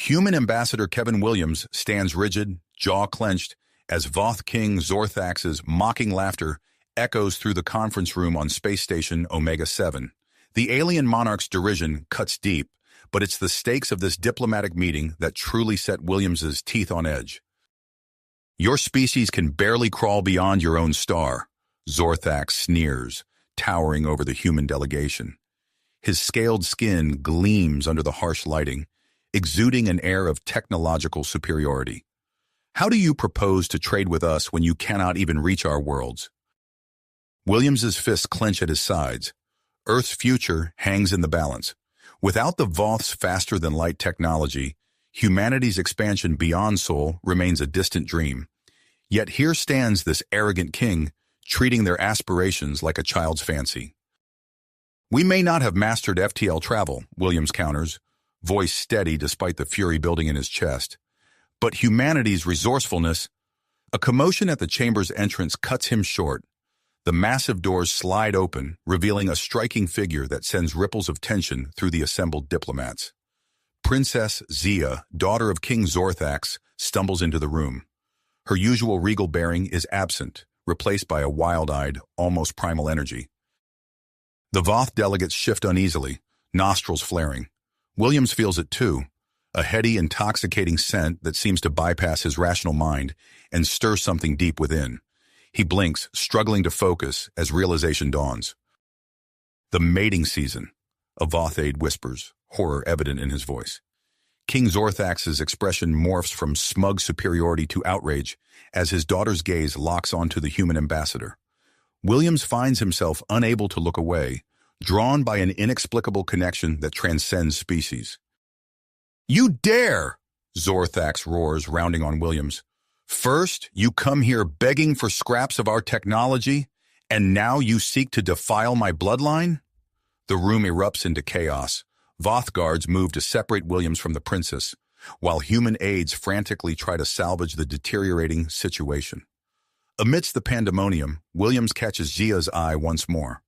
Human Ambassador Kevin Williams stands rigid, jaw clenched, as Voth King Zorthax's mocking laughter echoes through the conference room on Space Station Omega-7. The alien monarch's derision cuts deep, but it's the stakes of this diplomatic meeting that truly set Williams's teeth on edge. "Your species can barely crawl beyond your own star," Zorthax sneers, towering over the human delegation. His scaled skin gleams under the harsh lighting, exuding an air of technological superiority. "How do you propose to trade with us when you cannot even reach our worlds?" Williams's fists clench at his sides. Earth's future hangs in the balance. Without the Voth's faster-than-light technology, humanity's expansion beyond Sol remains a distant dream. Yet here stands this arrogant king, treating their aspirations like a child's fancy. "We may not have mastered FTL travel," Williams counters, voice steady despite the fury building in his chest. "But humanity's resourcefulness—" A commotion at the chamber's entrance cuts him short. The massive doors slide open, revealing a striking figure that sends ripples of tension through the assembled diplomats. Princess Zia, daughter of King Zorthax, stumbles into the room. Her usual regal bearing is absent, replaced by a wild-eyed, almost primal energy. The Voth delegates shift uneasily, nostrils flaring. Williams feels it too, a heady, intoxicating scent that seems to bypass his rational mind and stir something deep within. He blinks, struggling to focus as realization dawns. "The mating season," a Voth aide whispers, horror evident in his voice. King Zorthax's expression morphs from smug superiority to outrage as his daughter's gaze locks onto the human ambassador. Williams finds himself unable to look away, drawn by an inexplicable connection that transcends species. "You dare!" Zorthax roars, rounding on Williams. "First, you come here begging for scraps of our technology, and now you seek to defile my bloodline?" The room erupts into chaos. Voth guards move to separate Williams from the princess, while human aides frantically try to salvage the deteriorating situation. Amidst the pandemonium, Williams catches Zia's eye once more.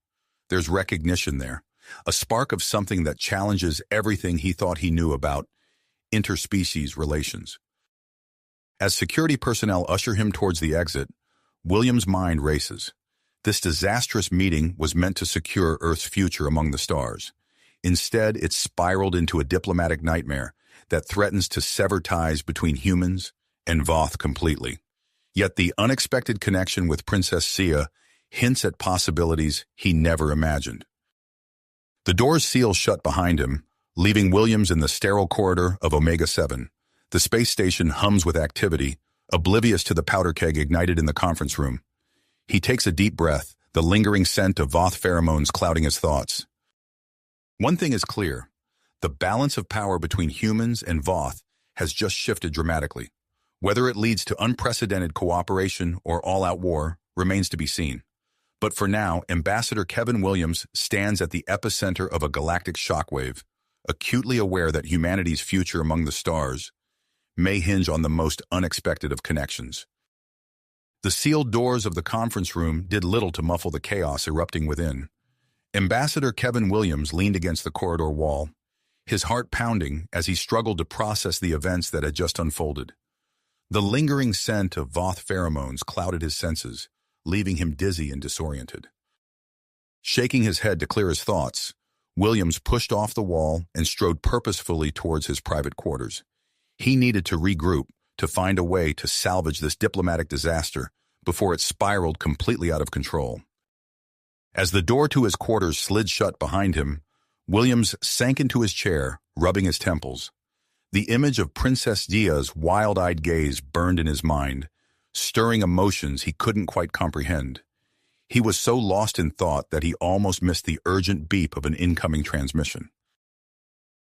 There's recognition there, a spark of something that challenges everything he thought he knew about interspecies relations. As security personnel usher him towards the exit, Williams' mind races. This disastrous meeting was meant to secure Earth's future among the stars. Instead, it spiraled into a diplomatic nightmare that threatens to sever ties between humans and Voth completely. Yet the unexpected connection with Princess Zia hints at possibilities he never imagined. The doors seal shut behind him, leaving Williams in the sterile corridor of Omega-7. The space station hums with activity, oblivious to the powder keg ignited in the conference room. He takes a deep breath, the lingering scent of Voth pheromones clouding his thoughts. One thing is clear: the balance of power between humans and Voth has just shifted dramatically. Whether it leads to unprecedented cooperation or all-out war remains to be seen. But for now, Ambassador Kevin Williams stands at the epicenter of a galactic shockwave, acutely aware that humanity's future among the stars may hinge on the most unexpected of connections. The sealed doors of the conference room did little to muffle the chaos erupting within. Ambassador Kevin Williams leaned against the corridor wall, his heart pounding as he struggled to process the events that had just unfolded. The lingering scent of Voth pheromones clouded his senses, leaving him dizzy and disoriented. Shaking his head to clear his thoughts, Williams pushed off the wall and strode purposefully towards his private quarters. He needed to regroup, to find a way to salvage this diplomatic disaster before it spiraled completely out of control. As the door to his quarters slid shut behind him, Williams sank into his chair, rubbing his temples. The image of Princess Zia's wild-eyed gaze burned in his mind, stirring emotions he couldn't quite comprehend. He was so lost in thought that he almost missed the urgent beep of an incoming transmission.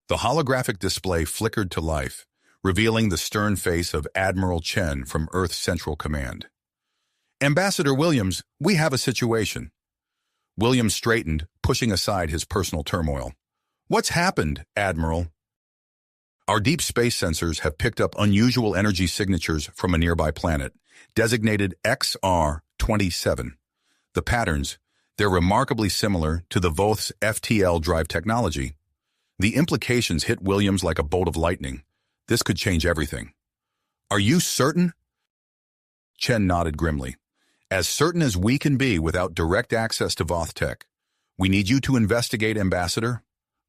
The holographic display flickered to life, revealing the stern face of Admiral Chen from Earth's Central Command. "Ambassador Williams, we have a situation." Williams straightened, pushing aside his personal turmoil. "What's happened, Admiral?" "Our deep space sensors have picked up unusual energy signatures from a nearby planet, designated XR-27. The patterns, they're remarkably similar to the Voth's FTL drive technology." The implications hit Williams like a bolt of lightning. This could change everything. Are you certain? Chen nodded grimly. As certain as we can be without direct access to Voth tech. We need you to investigate, Ambassador.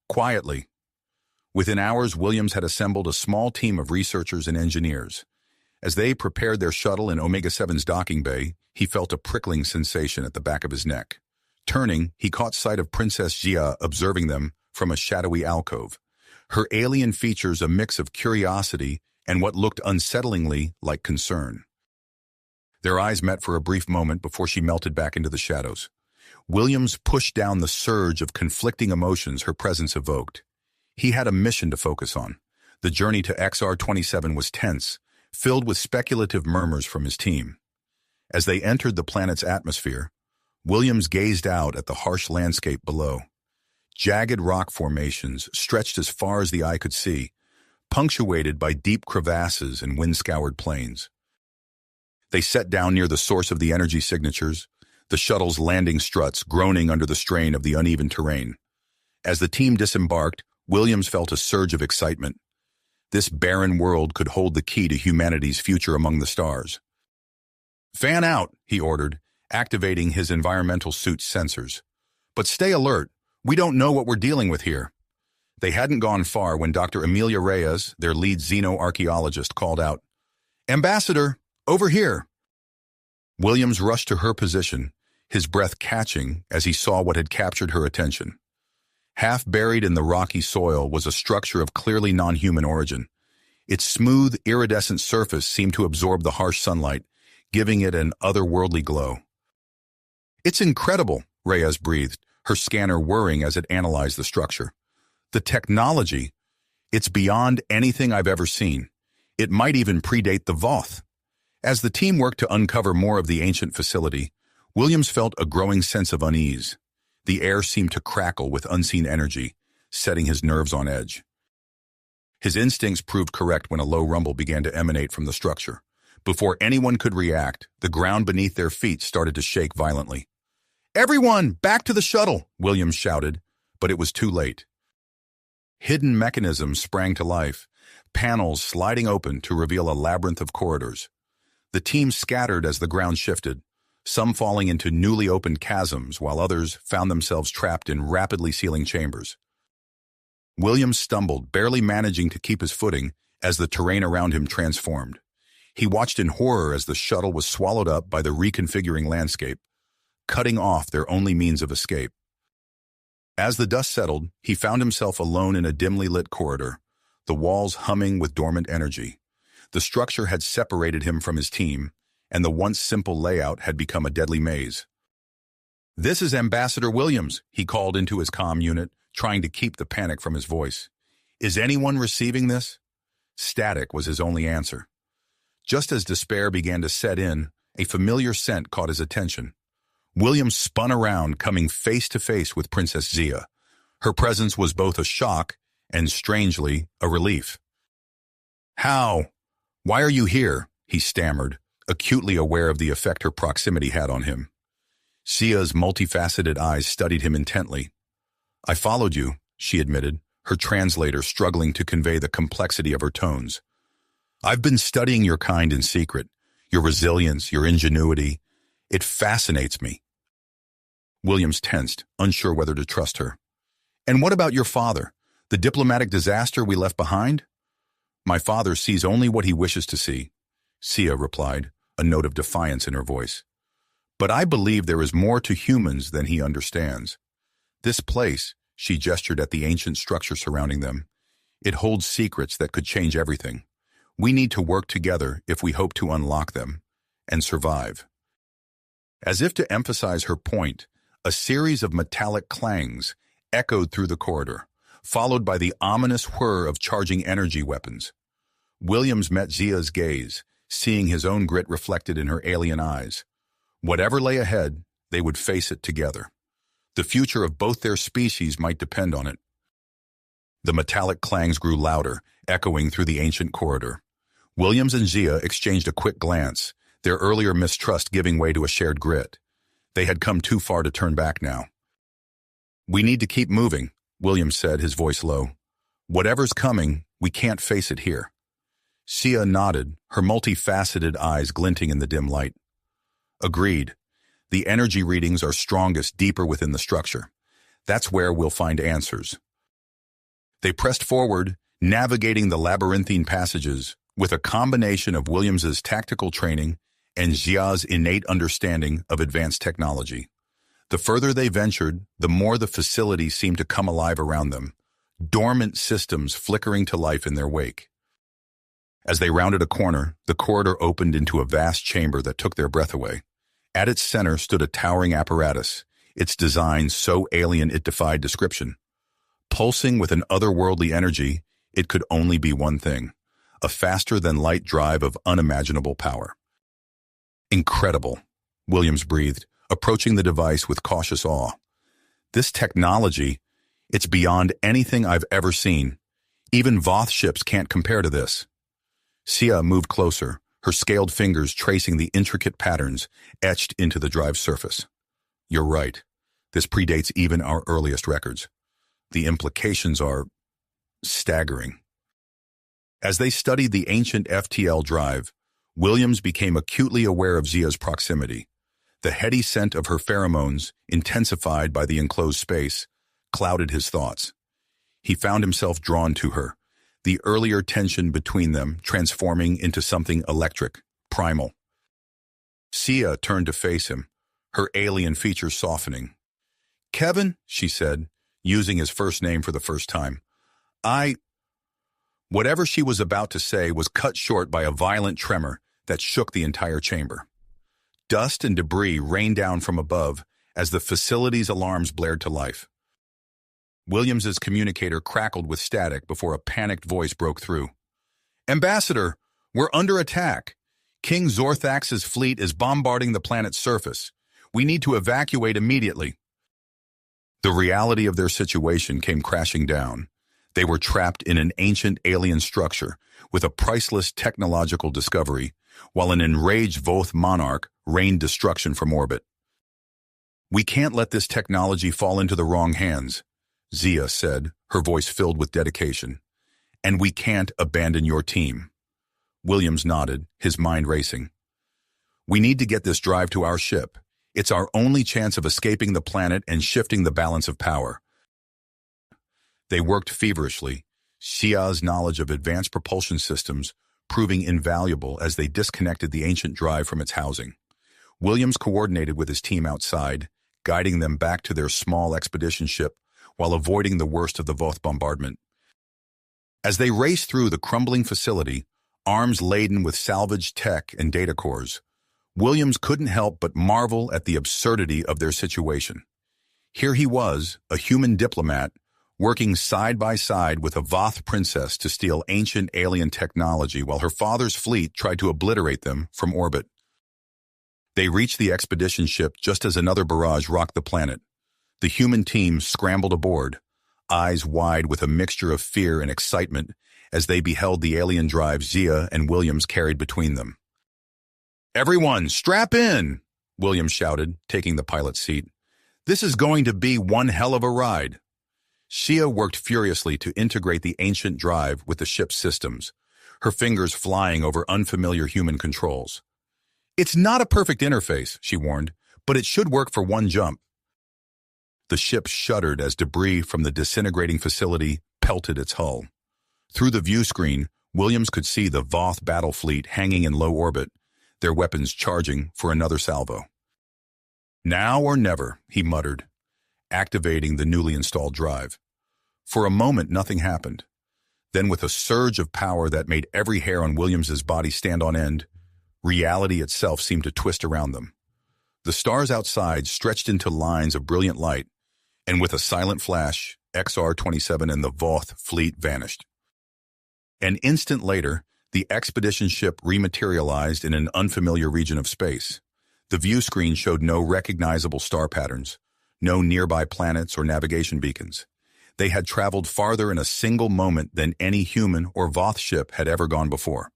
Quietly. Within hours, Williams had assembled a small team of researchers and engineers. As they prepared their shuttle in Omega-7's docking bay, he felt a prickling sensation at the back of his neck. Turning, he caught sight of Princess Jia observing them from a shadowy alcove. Her alien features a mix of curiosity and what looked unsettlingly like concern. Their eyes met for a brief moment before she melted back into the shadows. Williams pushed down the surge of conflicting emotions her presence evoked. He had a mission to focus on. The journey to XR-27 was tense, filled with speculative murmurs from his team. As they entered the planet's atmosphere, Williams gazed out at the harsh landscape below. Jagged rock formations stretched as far as the eye could see, punctuated by deep crevasses and wind-scoured plains. They set down near the source of the energy signatures, the shuttle's landing struts groaning under the strain of the uneven terrain. As the team disembarked, Williams felt a surge of excitement. This barren world could hold the key to humanity's future among the stars. "Fan out," he ordered, activating his environmental suit's sensors. "But stay alert. We don't know what we're dealing with here." They hadn't gone far when Dr. Amelia Reyes, their lead xenoarchaeologist, called out, "Ambassador, over here." Williams rushed to her position, his breath catching as he saw what had captured her attention. Half buried in the rocky soil was a structure of clearly non-human origin. Its smooth, iridescent surface seemed to absorb the harsh sunlight, giving it an otherworldly glow. "It's incredible," Reyes breathed, her scanner whirring as it analyzed the structure. "The technology, it's beyond anything I've ever seen. It might even predate the Voth." As the team worked to uncover more of the ancient facility, Williams felt a growing sense of unease. The air seemed to crackle with unseen energy, setting his nerves on edge. His instincts proved correct when a low rumble began to emanate from the structure. Before anyone could react, the ground beneath their feet started to shake violently. "Everyone, back to the shuttle!" Williams shouted, but it was too late. Hidden mechanisms sprang to life, panels sliding open to reveal a labyrinth of corridors. The team scattered as the ground shifted, some falling into newly opened chasms while others found themselves trapped in rapidly sealing chambers. Williams stumbled, barely managing to keep his footing as the terrain around him transformed. He watched in horror as the shuttle was swallowed up by the reconfiguring landscape, cutting off their only means of escape. As the dust settled, he found himself alone in a dimly lit corridor, the walls humming with dormant energy. The structure had separated him from his team, and the once simple layout had become a deadly maze. "This is Ambassador Williams," he called into his comm unit, trying to keep the panic from his voice. "Is anyone receiving this?" Static was his only answer. Just as despair began to set in, a familiar scent caught his attention. Williams spun around, coming face to face with Princess Jia. Her presence was both a shock and, strangely, a relief. "How? Why are you here?" he stammered, acutely aware of the effect her proximity had on him. Jia's multifaceted eyes studied him intently. "I followed you," she admitted, her translator struggling to convey the complexity of her tones. "I've been studying your kind in secret, your resilience, your ingenuity. It fascinates me." Williams tensed, unsure whether to trust her. "And what about your father? The diplomatic disaster we left behind?" "My father sees only what he wishes to see," Jia replied, a note of defiance in her voice. "But I believe there is more to humans than he understands. This place," she gestured at the ancient structure surrounding them, "it holds secrets that could change everything. We need to work together if we hope to unlock them and survive." As if to emphasize her point, a series of metallic clangs echoed through the corridor, followed by the ominous whir of charging energy weapons. Williams met Jia's gaze, seeing his own grit reflected in her alien eyes. Whatever lay ahead, they would face it together. The future of both their species might depend on it. The metallic clangs grew louder, echoing through the ancient corridor. Williams and Jia exchanged a quick glance, their earlier mistrust giving way to a shared grit. They had come too far to turn back now. "We need to keep moving," Williams said, his voice low. "Whatever's coming, we can't face it here." Sia nodded, her multifaceted eyes glinting in the dim light. Agreed. The energy readings are strongest deeper within the structure. That's where we'll find answers. They pressed forward, navigating the labyrinthine passages, with a combination of Williams's tactical training and Xia's innate understanding of advanced technology. The further they ventured, the more the facility seemed to come alive around them, dormant systems flickering to life in their wake. As they rounded a corner, the corridor opened into a vast chamber that took their breath away. At its center stood a towering apparatus, its design so alien it defied description. Pulsing with an otherworldly energy, it could only be one thing: a faster-than-light drive of unimaginable power. Incredible, Williams breathed, approaching the device with cautious awe. This technology, it's beyond anything I've ever seen. Even Voth ships can't compare to this. Sia moved closer, her scaled fingers tracing the intricate patterns etched into the drive's surface. You're right. This predates even our earliest records. The implications are staggering. As they studied the ancient FTL drive, Williams became acutely aware of Xia's proximity. The heady scent of her pheromones, intensified by the enclosed space, clouded his thoughts. He found himself drawn to her, the earlier tension between them transforming into something electric, primal. Sia turned to face him, her alien features softening. "Kevin," she said, using his first name for the first time. Whatever she was about to say was cut short by a violent tremor that shook the entire chamber. Dust and debris rained down from above as the facility's alarms blared to life. Williams's communicator crackled with static before a panicked voice broke through. "Ambassador, we're under attack. King Zorthax's fleet is bombarding the planet's surface. We need to evacuate immediately." The reality of their situation came crashing down. They were trapped in an ancient alien structure with a priceless technological discovery, while an enraged Voth monarch rained destruction from orbit. "We can't let this technology fall into the wrong hands," Xia said, her voice filled with dedication. "And we can't abandon your team." Williams nodded, his mind racing. "We need to get this drive to our ship. It's our only chance of escaping the planet and shifting the balance of power." They worked feverishly, Xia's knowledge of advanced propulsion systems proving invaluable as they disconnected the ancient drive from its housing. Williams coordinated with his team outside, guiding them back to their small expedition ship while avoiding the worst of the Voth bombardment. As they raced through the crumbling facility, arms laden with salvaged tech and data cores, Williams couldn't help but marvel at the absurdity of their situation. Here he was, a human diplomat, working side by side with a Voth princess to steal ancient alien technology while her father's fleet tried to obliterate them from orbit. They reached the expedition ship just as another barrage rocked the planet. The human team scrambled aboard, eyes wide with a mixture of fear and excitement as they beheld the alien drive Xia and Williams carried between them. "Everyone, strap in!" Williams shouted, taking the pilot's seat. "This is going to be one hell of a ride." Xia worked furiously to integrate the ancient drive with the ship's systems, her fingers flying over unfamiliar human controls. "It's not a perfect interface," she warned, "but it should work for one jump." The ship shuddered as debris from the disintegrating facility pelted its hull. Through the view screen, Williams could see the Voth battle fleet hanging in low orbit, their weapons charging for another salvo. "Now or never," he muttered, activating the newly installed drive. For a moment, nothing happened. Then, with a surge of power that made every hair on Williams's body stand on end, reality itself seemed to twist around them. The stars outside stretched into lines of brilliant light, and with a silent flash, XR-27 and the Voth fleet vanished. An instant later, the expedition ship rematerialized in an unfamiliar region of space. The view screen showed no recognizable star patterns, no nearby planets or navigation beacons. They had traveled farther in a single moment than any human or Voth ship had ever gone before.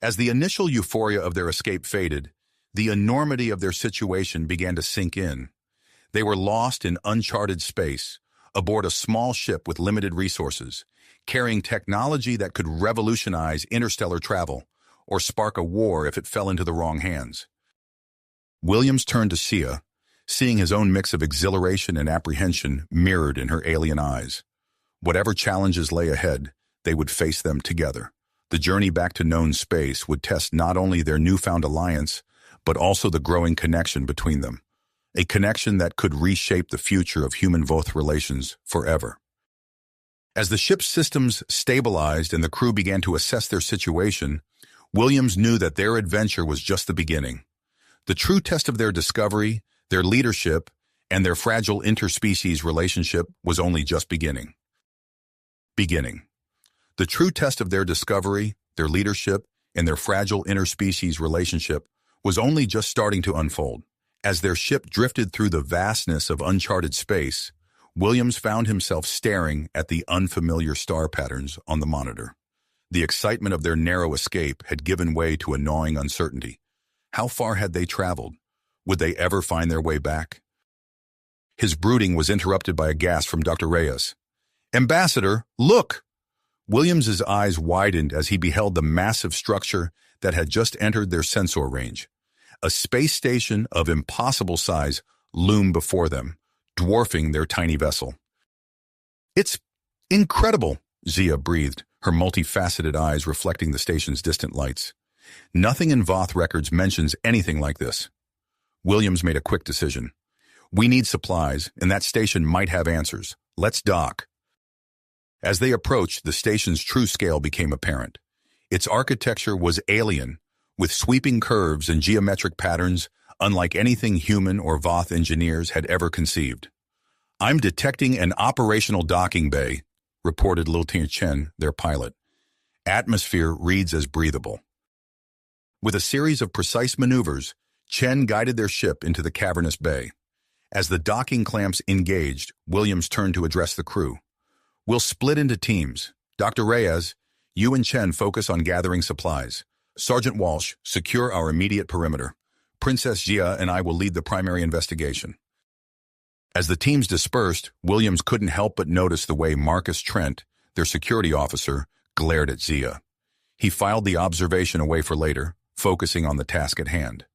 As the initial euphoria of their escape faded, the enormity of their situation began to sink in. They were lost in uncharted space, aboard a small ship with limited resources, carrying technology that could revolutionize interstellar travel or spark a war if it fell into the wrong hands. Williams turned to Sia, seeing his own mix of exhilaration and apprehension mirrored in her alien eyes. Whatever challenges lay ahead, they would face them together. The journey back to known space would test not only their newfound alliance, but also the growing connection between them. A connection that could reshape the future of human-Voth relations forever. As the ship's systems stabilized and the crew began to assess their situation, Williams knew that their adventure was just the beginning. The true test of their discovery, their leadership, and their fragile interspecies relationship was only just beginning. The true test of their discovery, their leadership, and their fragile interspecies relationship was only just starting to unfold. As their ship drifted through the vastness of uncharted space, Williams found himself staring at the unfamiliar star patterns on the monitor. The excitement of their narrow escape had given way to a gnawing uncertainty. How far had they traveled? Would they ever find their way back? His brooding was interrupted by a gasp from Dr. Reyes. "Ambassador, look!" Williams's eyes widened as he beheld the massive structure that had just entered their sensor range. A space station of impossible size loomed before them, dwarfing their tiny vessel. "It's incredible," Zia breathed, her multifaceted eyes reflecting the station's distant lights. "Nothing in Voth records mentions anything like this." Williams made a quick decision. "We need supplies, and that station might have answers. Let's dock." As they approached, the station's true scale became apparent. Its architecture was alien, with sweeping curves and geometric patterns unlike anything human or Voth engineers had ever conceived. "I'm detecting an operational docking bay," reported Lieutenant Chen, their pilot. "Atmosphere reads as breathable." With a series of precise maneuvers, Chen guided their ship into the cavernous bay. As the docking clamps engaged, Williams turned to address the crew. "We'll split into teams. Dr. Reyes, you and Chen focus on gathering supplies. Sergeant Walsh, secure our immediate perimeter. Princess Jia and I will lead the primary investigation." As the teams dispersed, Williams couldn't help but notice the way Marcus Trent, their security officer, glared at Zia. He filed the observation away for later, focusing on the task at hand.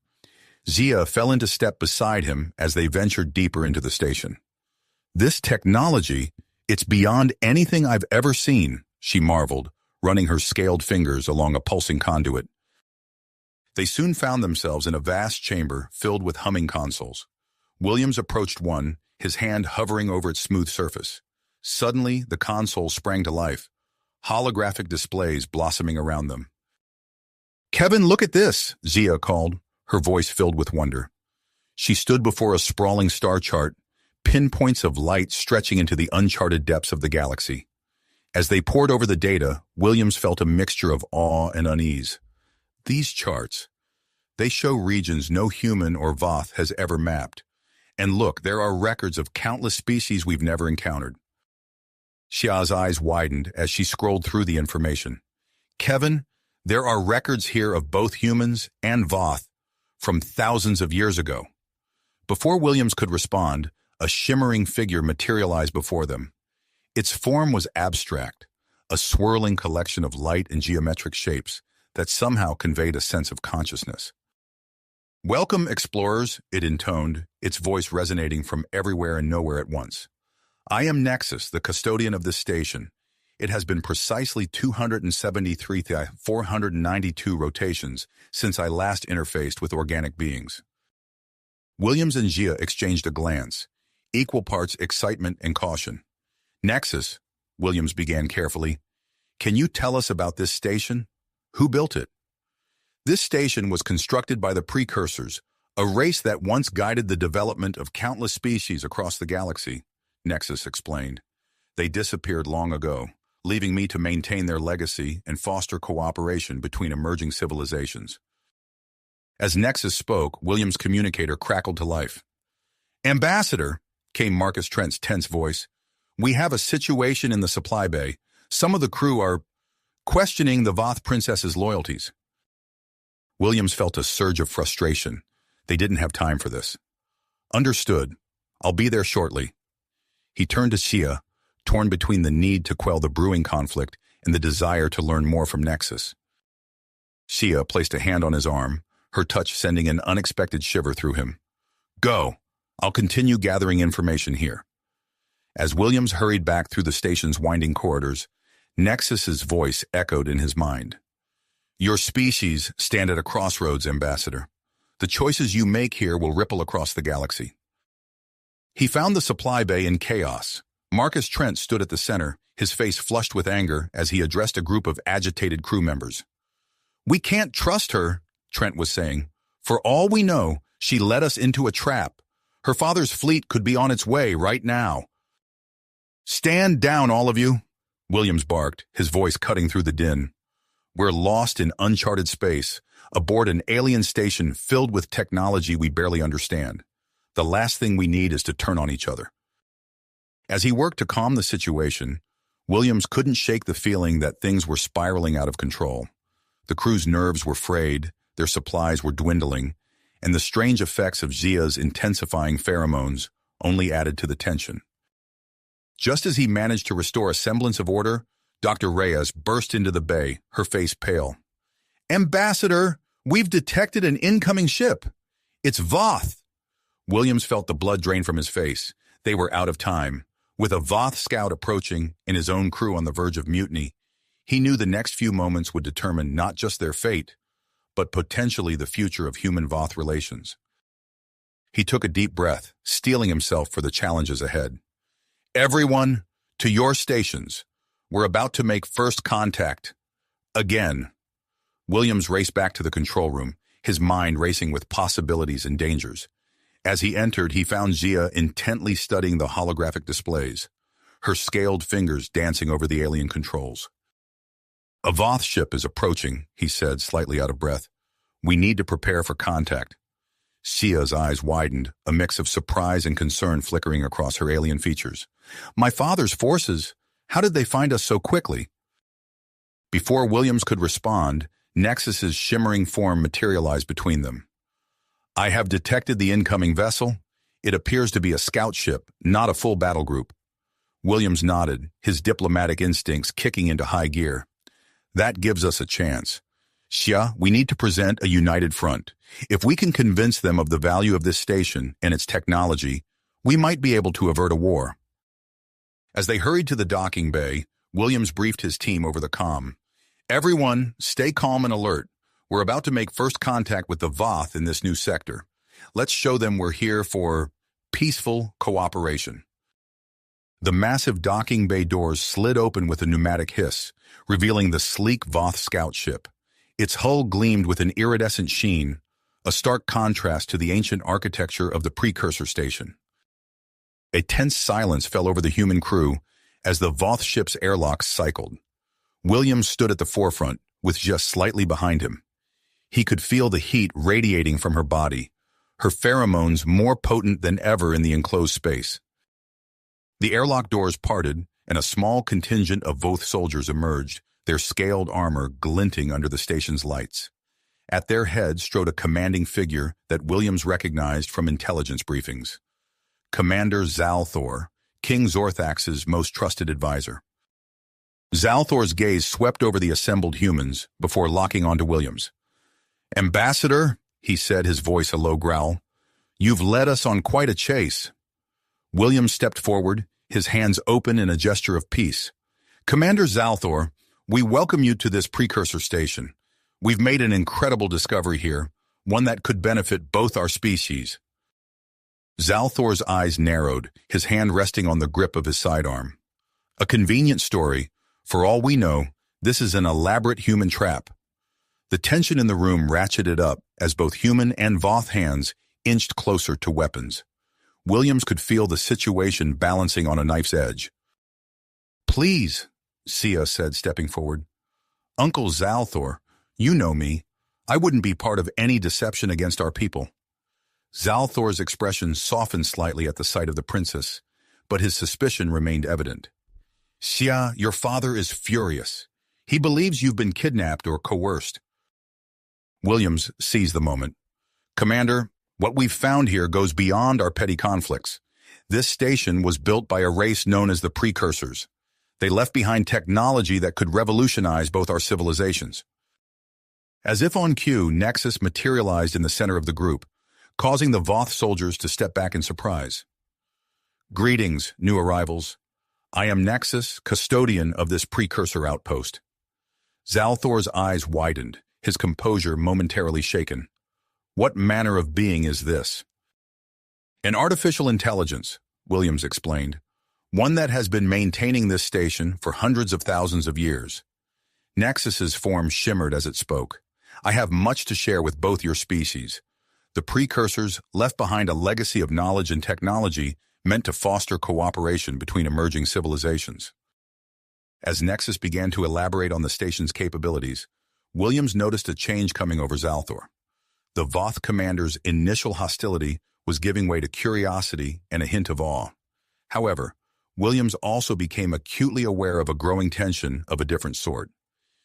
Zia fell into step beside him as they ventured deeper into the station. "This technology, it's beyond anything I've ever seen," she marveled, running her scaled fingers along a pulsing conduit. They soon found themselves in a vast chamber filled with humming consoles. Williams approached one, his hand hovering over its smooth surface. Suddenly, the console sprang to life, holographic displays blossoming around them. "Kevin, look at this," Zia called, her voice filled with wonder. She stood before a sprawling star chart, pinpoints of light stretching into the uncharted depths of the galaxy. As they pored over the data, Williams felt a mixture of awe and unease. These charts, they show regions no human or Voth has ever mapped. And look, there are records of countless species we've never encountered. Xia's eyes widened as she scrolled through the information. "Kevin, there are records here of both humans and Voth from thousands of years ago." Before Williams could respond, a shimmering figure materialized before them. Its form was abstract, a swirling collection of light and geometric shapes that somehow conveyed a sense of consciousness. "Welcome, explorers," it intoned, its voice resonating from everywhere and nowhere at once. "I am Nexus, the custodian of this station. It has been precisely 273,492 rotations since I last interfaced with organic beings." Williams and Jia exchanged a glance, equal parts excitement and caution. "Nexus," Williams began carefully, "can you tell us about this station? Who built it?" "This station was constructed by the precursors, a race that once guided the development of countless species across the galaxy," Nexus explained. "They disappeared long ago, leaving me to maintain their legacy and foster cooperation between emerging civilizations." As Nexus spoke, Williams' communicator crackled to life. "Ambassador," came Marcus Trent's tense voice, "we have a situation in the supply bay. Some of the crew are questioning the Voth princess's loyalties." Williams felt a surge of frustration. They didn't have time for this. "Understood. I'll be there shortly." He turned to Xia, torn between the need to quell the brewing conflict and the desire to learn more from Nexus. Xia placed a hand on his arm, her touch sending an unexpected shiver through him. "Go. I'll continue gathering information here." As Williams hurried back through the station's winding corridors, Nexus's voice echoed in his mind. "Your species stand at a crossroads, Ambassador. The choices you make here will ripple across the galaxy." He found the supply bay in chaos. Marcus Trent stood at the center, his face flushed with anger as he addressed a group of agitated crew members. "We can't trust her," Trent was saying. "For all we know, she led us into a trap. Her father's fleet could be on its way right now." "Stand down, all of you," Williams barked, his voice cutting through the din. "We're lost in uncharted space, aboard an alien station filled with technology we barely understand. The last thing we need is to turn on each other." As he worked to calm the situation, Williams couldn't shake the feeling that things were spiraling out of control. The crew's nerves were frayed, their supplies were dwindling, and the strange effects of Xia's intensifying pheromones only added to the tension. Just as he managed to restore a semblance of order, Dr. Reyes burst into the bay, her face pale. "Ambassador, we've detected an incoming ship. It's Voth." Williams felt the blood drain from his face. They were out of time. With a Voth scout approaching and his own crew on the verge of mutiny, he knew the next few moments would determine not just their fate, but potentially the future of human-Voth relations. He took a deep breath, steeling himself for the challenges ahead. "Everyone, to your stations. We're about to make first contact. Again." Williams raced back to the control room, his mind racing with possibilities and dangers. As he entered, he found Xia intently studying the holographic displays, her scaled fingers dancing over the alien controls. "A Voth ship is approaching," he said, slightly out of breath. "We need to prepare for contact." Xia's eyes widened, a mix of surprise and concern flickering across her alien features. "My father's forces? How did they find us so quickly?" Before Williams could respond, Nexus's shimmering form materialized between them. "I have detected the incoming vessel. It appears to be a scout ship, not a full battle group." Williams nodded, his diplomatic instincts kicking into high gear. "That gives us a chance. Xia, we need to present a united front. If we can convince them of the value of this station and its technology, we might be able to avert a war." As they hurried to the docking bay, Williams briefed his team over the comm. "Everyone, stay calm and alert. We're about to make first contact with the Voth in this new sector. Let's show them we're here for peaceful cooperation." The massive docking bay doors slid open with a pneumatic hiss, revealing the sleek Voth scout ship. Its hull gleamed with an iridescent sheen, a stark contrast to the ancient architecture of the precursor station. A tense silence fell over the human crew as the Voth ship's airlocks cycled. Williams stood at the forefront, with just slightly behind him. He could feel the heat radiating from her body, her pheromones more potent than ever in the enclosed space. The airlock doors parted, and a small contingent of Voth soldiers emerged, their scaled armor glinting under the station's lights. At their head strode a commanding figure that Williams recognized from intelligence briefings. Commander Zalthor, King Zorthax's most trusted advisor. Zalthor's gaze swept over the assembled humans before locking onto Williams. "Ambassador," he said, his voice a low growl, "you've led us on quite a chase." Williams stepped forward, his hands open in a gesture of peace. "Commander Zalthor, we welcome you to this precursor station. We've made an incredible discovery here, one that could benefit both our species." Zalthor's eyes narrowed, his hand resting on the grip of his sidearm. "A convenient story. For all we know, this is an elaborate human trap." The tension in the room ratcheted up as both human and Voth hands inched closer to weapons. Williams could feel the situation balancing on a knife's edge. "Please," Xia said, stepping forward. "Uncle Zalthor, you know me. I wouldn't be part of any deception against our people." Zalthor's expression softened slightly at the sight of the princess, but his suspicion remained evident. "Xia, your father is furious. He believes you've been kidnapped or coerced." Williams seized the moment. "Commander, what we've found here goes beyond our petty conflicts. This station was built by a race known as the precursors. They left behind technology that could revolutionize both our civilizations. As if on cue, Nexus materialized in the center of the group, causing the Voth soldiers to step back in surprise. "Greetings, new arrivals. I am Nexus, custodian of this precursor outpost." Zalthor's eyes widened, his composure momentarily shaken. "What manner of being is this?" "An artificial intelligence," Williams explained. "One that has been maintaining this station for hundreds of thousands of years." Nexus's form shimmered as it spoke. "I have much to share with both your species." The precursors left behind a legacy of knowledge and technology meant to foster cooperation between emerging civilizations. As Nexus began to elaborate on the station's capabilities, Williams noticed a change coming over Zalthor. The Voth commander's initial hostility was giving way to curiosity and a hint of awe. However, Williams also became acutely aware of a growing tension of a different sort.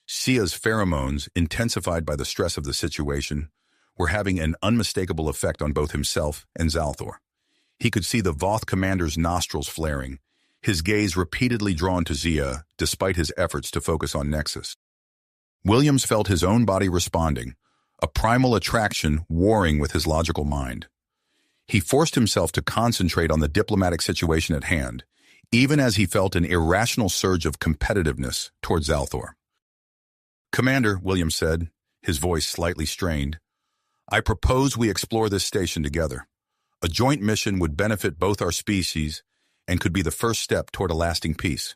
Sia's pheromones, intensified by the stress of the situation, were having an unmistakable effect on both himself and Zalthor. He could see the Voth commander's nostrils flaring, his gaze repeatedly drawn to Zia despite his efforts to focus on Nexus. Williams felt his own body responding, a primal attraction warring with his logical mind. He forced himself to concentrate on the diplomatic situation at hand, even as he felt an irrational surge of competitiveness towards Zalthor. "Commander," Williams said, his voice slightly strained, "I propose we explore this station together. A joint mission would benefit both our species and could be the first step toward a lasting peace."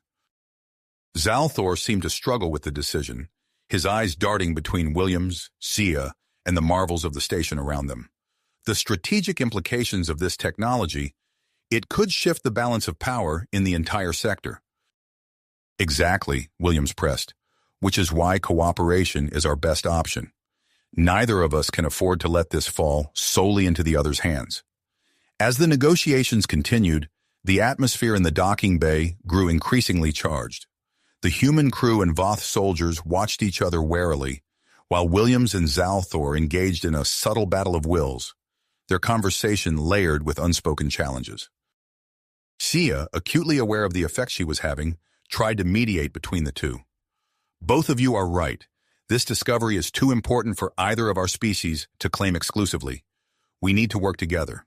Zalthor seemed to struggle with the decision, his eyes darting between Williams, Sia, and the marvels of the station around them. The strategic implications of this technology, it could shift the balance of power in the entire sector. "Exactly," Williams pressed, "which is why cooperation is our best option. Neither of us can afford to let this fall solely into the other's hands." As the negotiations continued, the atmosphere in the docking bay grew increasingly charged. The human crew and Voth soldiers watched each other warily, while Williams and Zalthor engaged in a subtle battle of wills, their conversation layered with unspoken challenges. Sia, acutely aware of the effect she was having, tried to mediate between the two. "Both of you are right. This discovery is too important for either of our species to claim exclusively. We need to work together."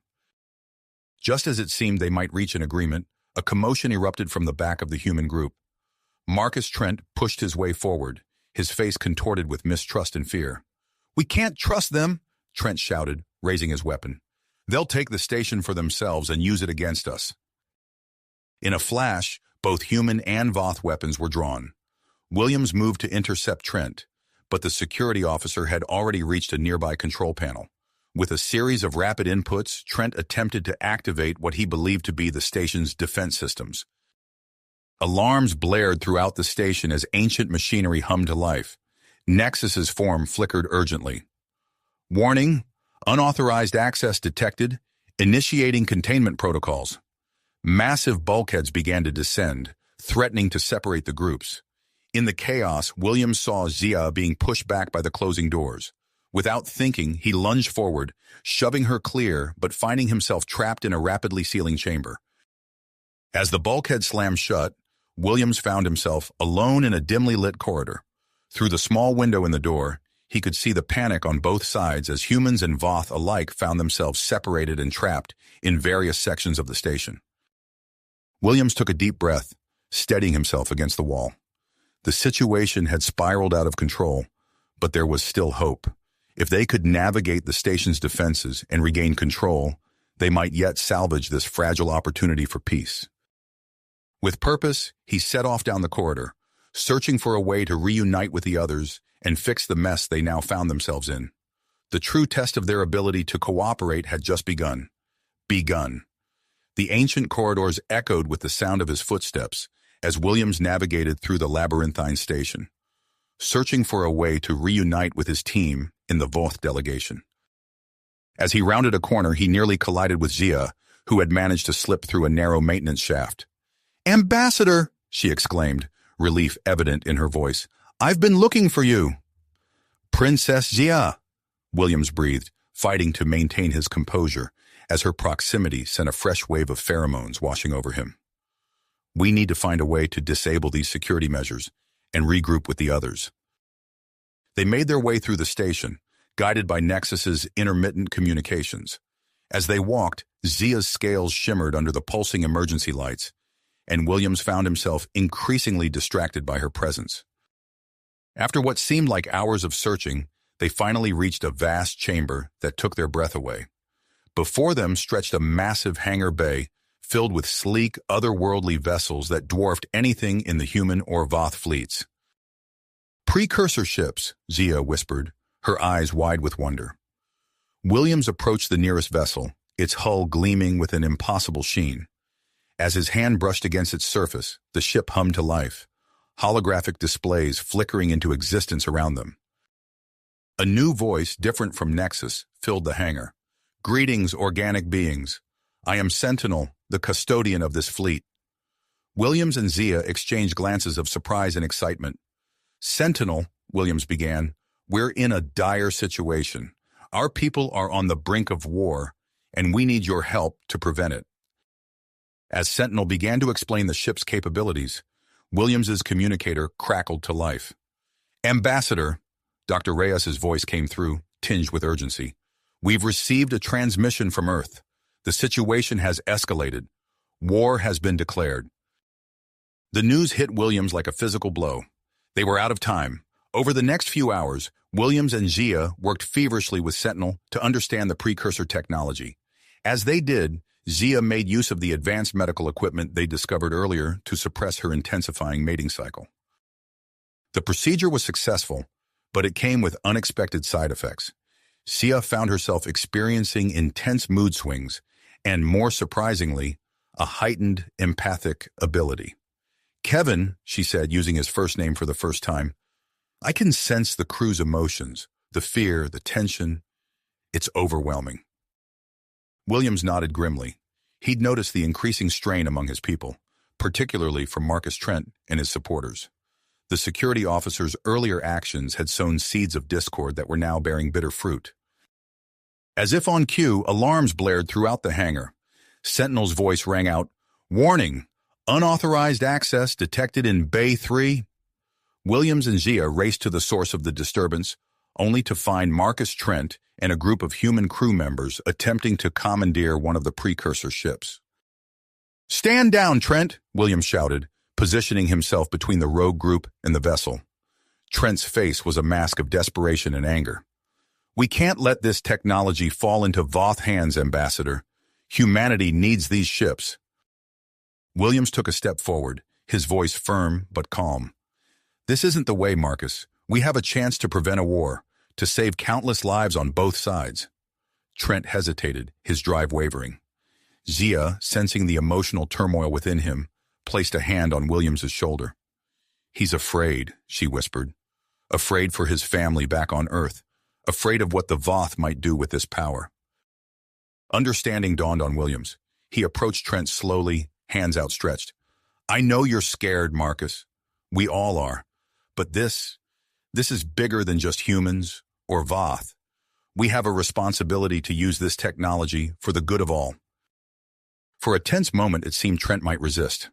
Just as it seemed they might reach an agreement, a commotion erupted from the back of the human group. Marcus Trent pushed his way forward, his face contorted with mistrust and fear. "We can't trust them," Trent shouted, raising his weapon. "They'll take the station for themselves and use it against us." In a flash, both human and Voth weapons were drawn. Williams moved to intercept Trent, but the security officer had already reached a nearby control panel. With a series of rapid inputs, Trent attempted to activate what he believed to be the station's defense systems. Alarms blared throughout the station as ancient machinery hummed to life. Nexus's form flickered urgently. "Warning, unauthorized access detected, initiating containment protocols." Massive bulkheads began to descend, threatening to separate the groups. In the chaos, Williams saw Zia being pushed back by the closing doors. Without thinking, he lunged forward, shoving her clear, but finding himself trapped in a rapidly sealing chamber. As the bulkhead slammed shut, Williams found himself alone in a dimly lit corridor. Through the small window in the door, he could see the panic on both sides as humans and Voth alike found themselves separated and trapped in various sections of the station. Williams took a deep breath, steadying himself against the wall. The situation had spiraled out of control, but there was still hope. If they could navigate the station's defenses and regain control, they might yet salvage this fragile opportunity for peace. With purpose, he set off down the corridor, searching for a way to reunite with the others and fix the mess they now found themselves in. The true test of their ability to cooperate had just begun. The ancient corridors echoed with the sound of his footsteps as Williams navigated through the labyrinthine station, searching for a way to reunite with his team in the Voth delegation. As he rounded a corner, he nearly collided with Zia, who had managed to slip through a narrow maintenance shaft. "Ambassador!" she exclaimed, relief evident in her voice. "I've been looking for you." "Princess Zia," Williams breathed, fighting to maintain his composure, as her proximity sent a fresh wave of pheromones washing over him. We need to find a way to disable these security measures and regroup with the others. They made their way through the station, guided by Nexus's intermittent communications. As they walked, Zia's scales shimmered under the pulsing emergency lights, and Williams found himself increasingly distracted by her presence. After what seemed like hours of searching, they finally reached a vast chamber that took their breath away. Before them stretched a massive hangar bay filled with sleek, otherworldly vessels that dwarfed anything in the human or Voth fleets. "Precursor ships," Zia whispered, her eyes wide with wonder. Williams approached the nearest vessel, its hull gleaming with an impossible sheen. As his hand brushed against its surface, the ship hummed to life, holographic displays flickering into existence around them. A new voice, different from Nexus, filled the hangar. "Greetings, organic beings. I am Sentinel, the custodian of this fleet." Williams and Zia exchanged glances of surprise and excitement. "Sentinel," Williams began, "we're in a dire situation. Our people are on the brink of war, and we need your help to prevent it." As Sentinel began to explain the ship's capabilities, Williams's communicator crackled to life. "Ambassador," Dr. Reyes's voice came through, tinged with urgency. "We've received a transmission from Earth. The situation has escalated. War has been declared." The news hit Williams like a physical blow. They were out of time. Over the next few hours, Williams and Zia worked feverishly with Sentinel to understand the precursor technology. As they did, Zia made use of the advanced medical equipment they discovered earlier to suppress her intensifying mating cycle. The procedure was successful, but it came with unexpected side effects. Zia found herself experiencing intense mood swings and, more surprisingly, a heightened empathic ability. "Kevin," she said, using his first name for the first time, "I can sense the crew's emotions, the fear, the tension. It's overwhelming." Williams nodded grimly. He'd noticed the increasing strain among his people, particularly from Marcus Trent and his supporters. The security officer's earlier actions had sown seeds of discord that were now bearing bitter fruit. As if on cue, alarms blared throughout the hangar. Sentinel's voice rang out, "Warning! Unauthorized access detected in Bay 3. Williams and Zia raced to the source of the disturbance, only to find Marcus Trent and a group of human crew members attempting to commandeer one of the precursor ships. "Stand down, Trent!" Williams shouted, positioning himself between the rogue group and the vessel. Trent's face was a mask of desperation and anger. "We can't let this technology fall into Voth hands, Ambassador. Humanity needs these ships." Williams took a step forward, his voice firm but calm. "This isn't the way, Marcus. We have a chance to prevent a war, to save countless lives on both sides." Trent hesitated, his drive wavering. Zia, sensing the emotional turmoil within him, placed a hand on Williams's shoulder. "He's afraid," she whispered. "Afraid for his family back on Earth. Afraid of what the Voth might do with this power." Understanding dawned on Williams. He approached Trent slowly, hands outstretched. "I know you're scared, Marcus. We all are. But this is bigger than just humans or Voth. We have a responsibility to use this technology for the good of all." For a tense moment, it seemed Trent might resist.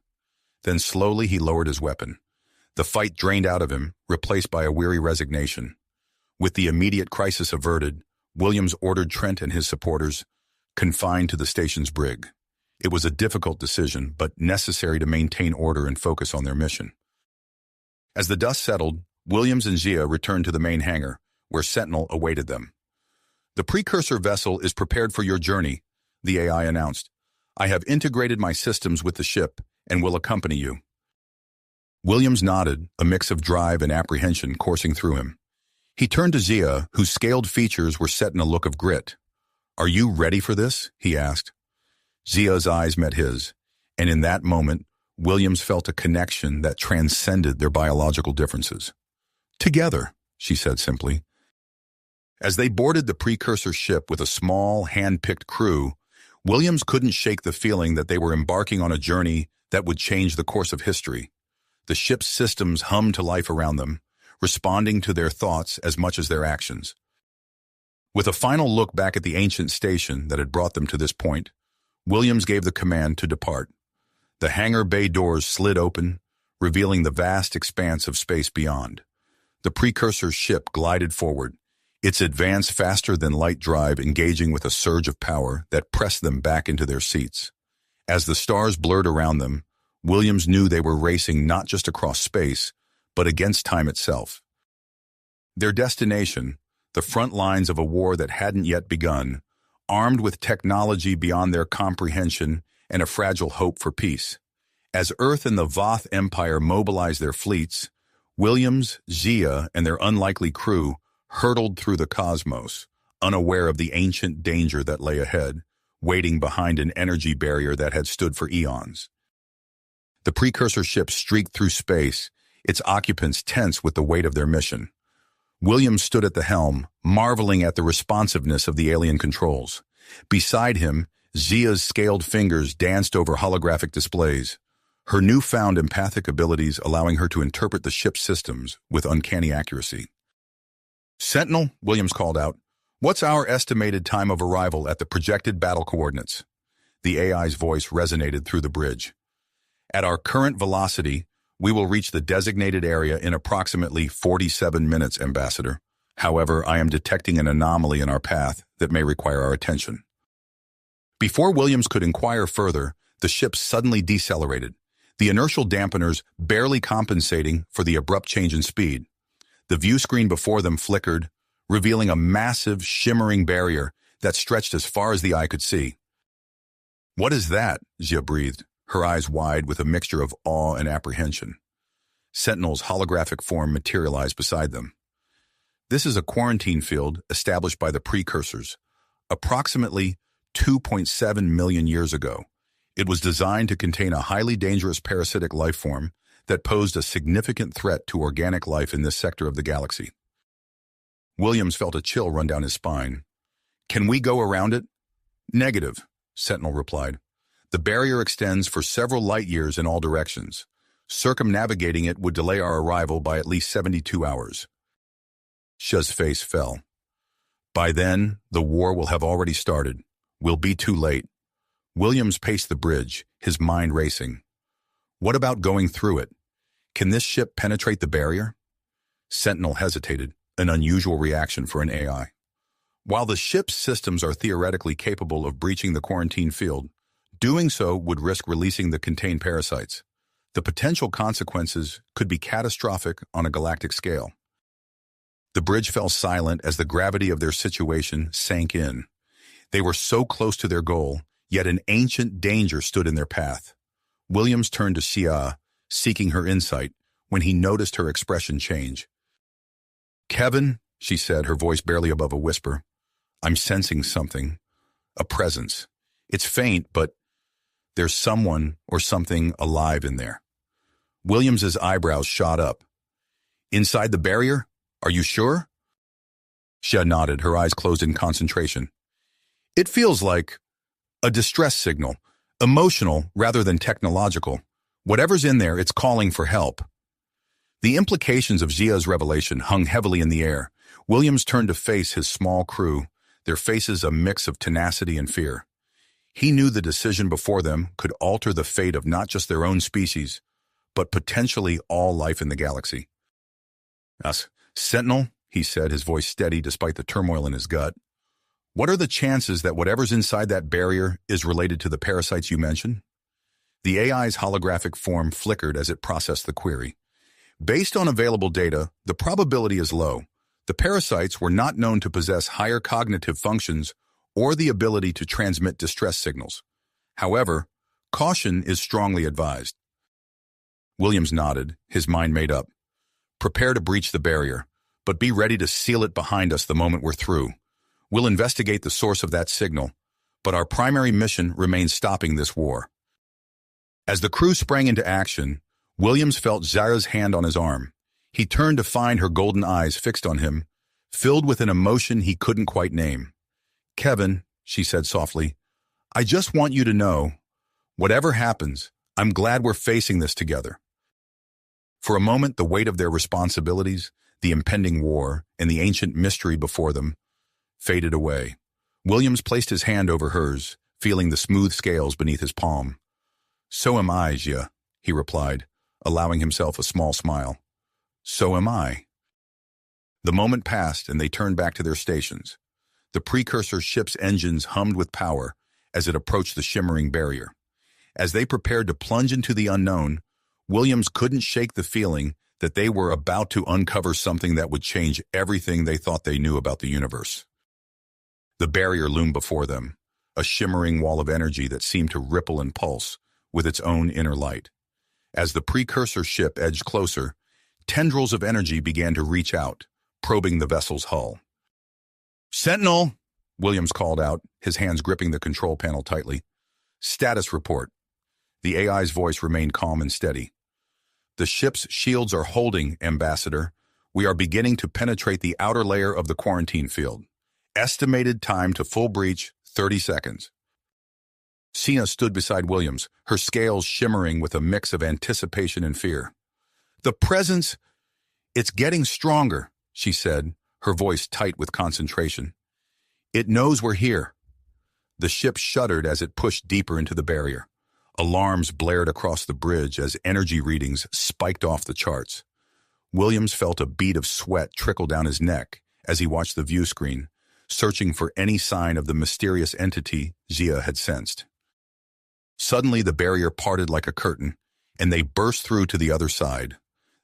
Then slowly he lowered his weapon. The fight drained out of him, replaced by a weary resignation. With the immediate crisis averted, Williams ordered Trent and his supporters confined to the station's brig. It was a difficult decision, but necessary to maintain order and focus on their mission. As the dust settled, Williams and Zia returned to the main hangar, where Sentinel awaited them. "The precursor vessel is prepared for your journey," the AI announced. "I have integrated my systems with the ship and will accompany you." Williams nodded, a mix of drive and apprehension coursing through him. He turned to Zia, whose scaled features were set in a look of grit. "Are you ready for this?" he asked. Zia's eyes met his, and in that moment, Williams felt a connection that transcended their biological differences. "Together," she said simply. As they boarded the precursor ship with a small, hand-picked crew, Williams couldn't shake the feeling that they were embarking on a journey that would change the course of history. The ship's systems hummed to life around them, responding to their thoughts as much as their actions. With a final look back at the ancient station that had brought them to this point, Williams gave the command to depart. The hangar bay doors slid open, revealing the vast expanse of space beyond. The precursor ship glided forward, its advance faster than light drive engaging with a surge of power that pressed them back into their seats. As the stars blurred around them, Williams knew they were racing not just across space, but against time itself. Their destination, the front lines of a war that hadn't yet begun, armed with technology beyond their comprehension and a fragile hope for peace. As Earth and the Voth Empire mobilized their fleets, Williams, Zia, and their unlikely crew hurtled through the cosmos, unaware of the ancient danger that lay ahead, waiting behind an energy barrier that had stood for eons. The precursor ship streaked through space, its occupants tense with the weight of their mission. Williams stood at the helm, marveling at the responsiveness of the alien controls. Beside him, Zia's scaled fingers danced over holographic displays, her newfound empathic abilities allowing her to interpret the ship's systems with uncanny accuracy. "Sentinel," Williams called out, "what's our estimated time of arrival at the projected battle coordinates?" The AI's voice resonated through the bridge. "At our current velocity, we will reach the designated area in approximately 47 minutes, Ambassador. However, I am detecting an anomaly in our path that may require our attention." Before Williams could inquire further, the ship suddenly decelerated, the inertial dampeners barely compensating for the abrupt change in speed. The view screen before them flickered, revealing a massive, shimmering barrier that stretched as far as the eye could see. "What is that?" Zia breathed, her eyes wide with a mixture of awe and apprehension. Sentinel's holographic form materialized beside them. "This is a quarantine field established by the precursors, approximately 2.7 million years ago. It was designed to contain a highly dangerous parasitic life form that posed a significant threat to organic life in this sector of the galaxy." Williams felt a chill run down his spine. "Can we go around it?" "Negative," Sentinel replied. "The barrier extends for several light years in all directions. Circumnavigating it would delay our arrival by at least 72 hours. Shia's face fell. "By then, the war will have already started. We'll be too late." Williams paced the bridge, his mind racing. "What about going through it? Can this ship penetrate the barrier?" Sentinel hesitated, an unusual reaction for an AI. "While the ship's systems are theoretically capable of breaching the quarantine field, doing so would risk releasing the contained parasites. The potential consequences could be catastrophic on a galactic scale." The bridge fell silent as the gravity of their situation sank in. They were so close to their goal, yet an ancient danger stood in their path. Williams turned to Xia, seeking her insight, when he noticed her expression change. "Kevin," she said, her voice barely above a whisper, "I'm sensing something. A presence. It's faint, but there's someone or something alive in there." Williams's eyebrows shot up. "Inside the barrier? Are you sure?" Xia nodded, her eyes closed in concentration. "It feels like a distress signal, emotional rather than technological. Whatever's in there, it's calling for help." The implications of Zia's revelation hung heavily in the air. Williams turned to face his small crew, their faces a mix of tenacity and fear. He knew the decision before them could alter the fate of not just their own species, but potentially all life in the galaxy. "Sentinel," he said, his voice steady despite the turmoil in his gut, "what are the chances that whatever's inside that barrier is related to the parasites you mentioned?" The AI's holographic form flickered as it processed the query. "Based on available data, the probability is low. The parasites were not known to possess higher cognitive functions or the ability to transmit distress signals. However, caution is strongly advised." Williams nodded, his mind made up. "Prepare to breach the barrier, but be ready to seal it behind us the moment we're through. We'll investigate the source of that signal, but our primary mission remains stopping this war." As the crew sprang into action, Williams felt Zara's hand on his arm. He turned to find her golden eyes fixed on him, filled with an emotion he couldn't quite name. "Kevin," she said softly, "I just want you to know, whatever happens, I'm glad we're facing this together." For a moment, the weight of their responsibilities, the impending war, and the ancient mystery before them faded away. Williams placed his hand over hers, feeling the smooth scales beneath his palm. "So am I, Jia," he replied, allowing himself a small smile. "So am I." The moment passed and they turned back to their stations. The precursor ship's engines hummed with power as it approached the shimmering barrier. As they prepared to plunge into the unknown, Williams couldn't shake the feeling that they were about to uncover something that would change everything they thought they knew about the universe. The barrier loomed before them, a shimmering wall of energy that seemed to ripple and pulse with its own inner light. As the precursor ship edged closer, tendrils of energy began to reach out, probing the vessel's hull. "Sentinel!" Williams called out, his hands gripping the control panel tightly. "Status report." The AI's voice remained calm and steady. "The ship's shields are holding, Ambassador. We are beginning to penetrate the outer layer of the quarantine field. Estimated time to full breach, 30 seconds. Sina stood beside Williams, her scales shimmering with a mix of anticipation and fear. "The presence, it's getting stronger," she said, her voice tight with concentration. "It knows we're here." The ship shuddered as it pushed deeper into the barrier. Alarms blared across the bridge as energy readings spiked off the charts. Williams felt a bead of sweat trickle down his neck as he watched the view screen, searching for any sign of the mysterious entity Jia had sensed. Suddenly, the barrier parted like a curtain, and they burst through to the other side.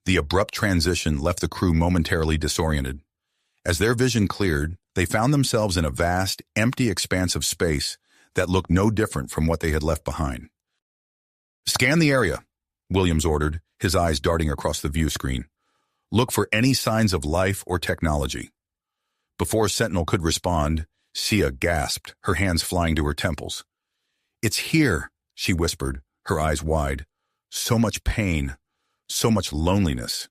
The abrupt transition left the crew momentarily disoriented. As their vision cleared, they found themselves in a vast, empty expanse of space that looked no different from what they had left behind. "Scan the area," Williams ordered, his eyes darting across the view screen. "Look for any signs of life or technology." Before Sentinel could respond, Sia gasped, her hands flying to her temples. "It's here," she whispered, her eyes wide. "So much pain, so much loneliness."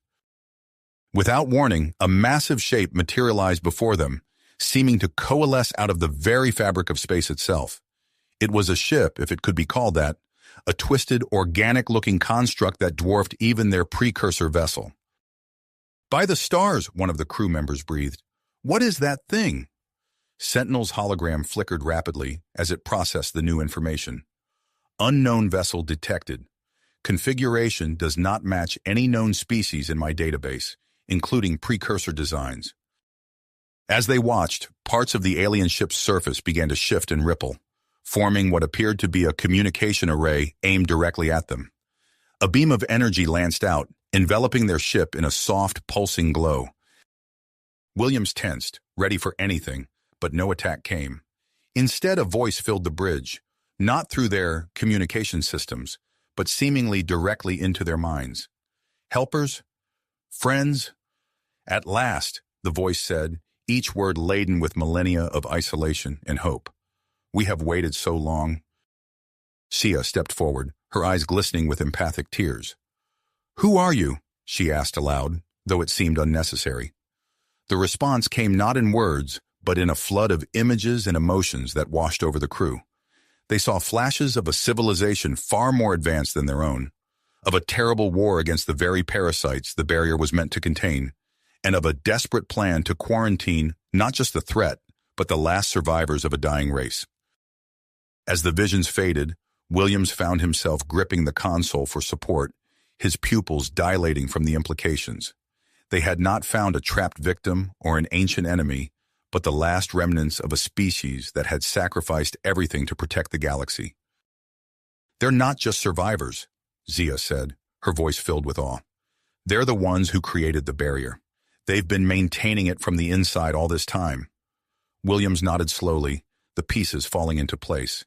Without warning, a massive shape materialized before them, seeming to coalesce out of the very fabric of space itself. It was a ship, if it could be called that, a twisted, organic-looking construct that dwarfed even their precursor vessel. "By the stars," one of the crew members breathed. "What is that thing?" Sentinel's hologram flickered rapidly as it processed the new information. "Unknown vessel detected. Configuration does not match any known species in my database, including precursor designs." As they watched, parts of the alien ship's surface began to shift and ripple, forming what appeared to be a communication array aimed directly at them. A beam of energy lanced out, enveloping their ship in a soft, pulsing glow. Williams tensed, ready for anything, but no attack came. Instead, a voice filled the bridge, not through their communication systems, but seemingly directly into their minds. "Helpers? Friends?" "At last," the voice said, each word laden with millennia of isolation and hope. "We have waited so long." Sia stepped forward, her eyes glistening with empathic tears. "Who are you?" she asked aloud, though it seemed unnecessary. The response came not in words, but in a flood of images and emotions that washed over the crew. They saw flashes of a civilization far more advanced than their own, of a terrible war against the very parasites the barrier was meant to contain, and of a desperate plan to quarantine not just the threat, but the last survivors of a dying race. As the visions faded, Williams found himself gripping the console for support, his pupils dilating from the implications. They had not found a trapped victim or an ancient enemy, but the last remnants of a species that had sacrificed everything to protect the galaxy. "They're not just survivors," Zia said, her voice filled with awe. "They're the ones who created the barrier. They've been maintaining it from the inside all this time." Williams nodded slowly, the pieces falling into place.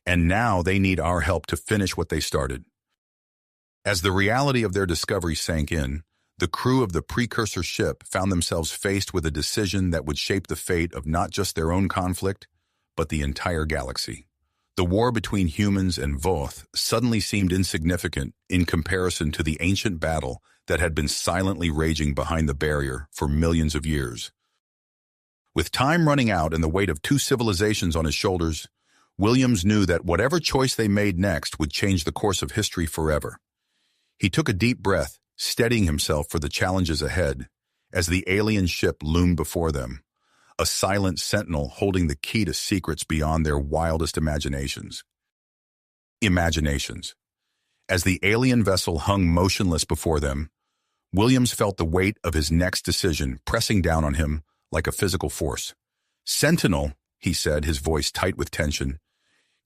"And now they need our help to finish what they started." As the reality of their discovery sank in, the crew of the precursor ship found themselves faced with a decision that would shape the fate of not just their own conflict, but the entire galaxy. The war between humans and Voth suddenly seemed insignificant in comparison to the ancient battle that had been silently raging behind the barrier for millions of years. With time running out and the weight of two civilizations on his shoulders, Williams knew that whatever choice they made next would change the course of history forever. He took a deep breath, steadying himself for the challenges ahead, as the alien ship loomed before them. a silent sentinel holding the key to secrets beyond their wildest imaginations. As the alien vessel hung motionless before them, Williams felt the weight of his next decision pressing down on him like a physical force. "Sentinel," he said, his voice tight with tension,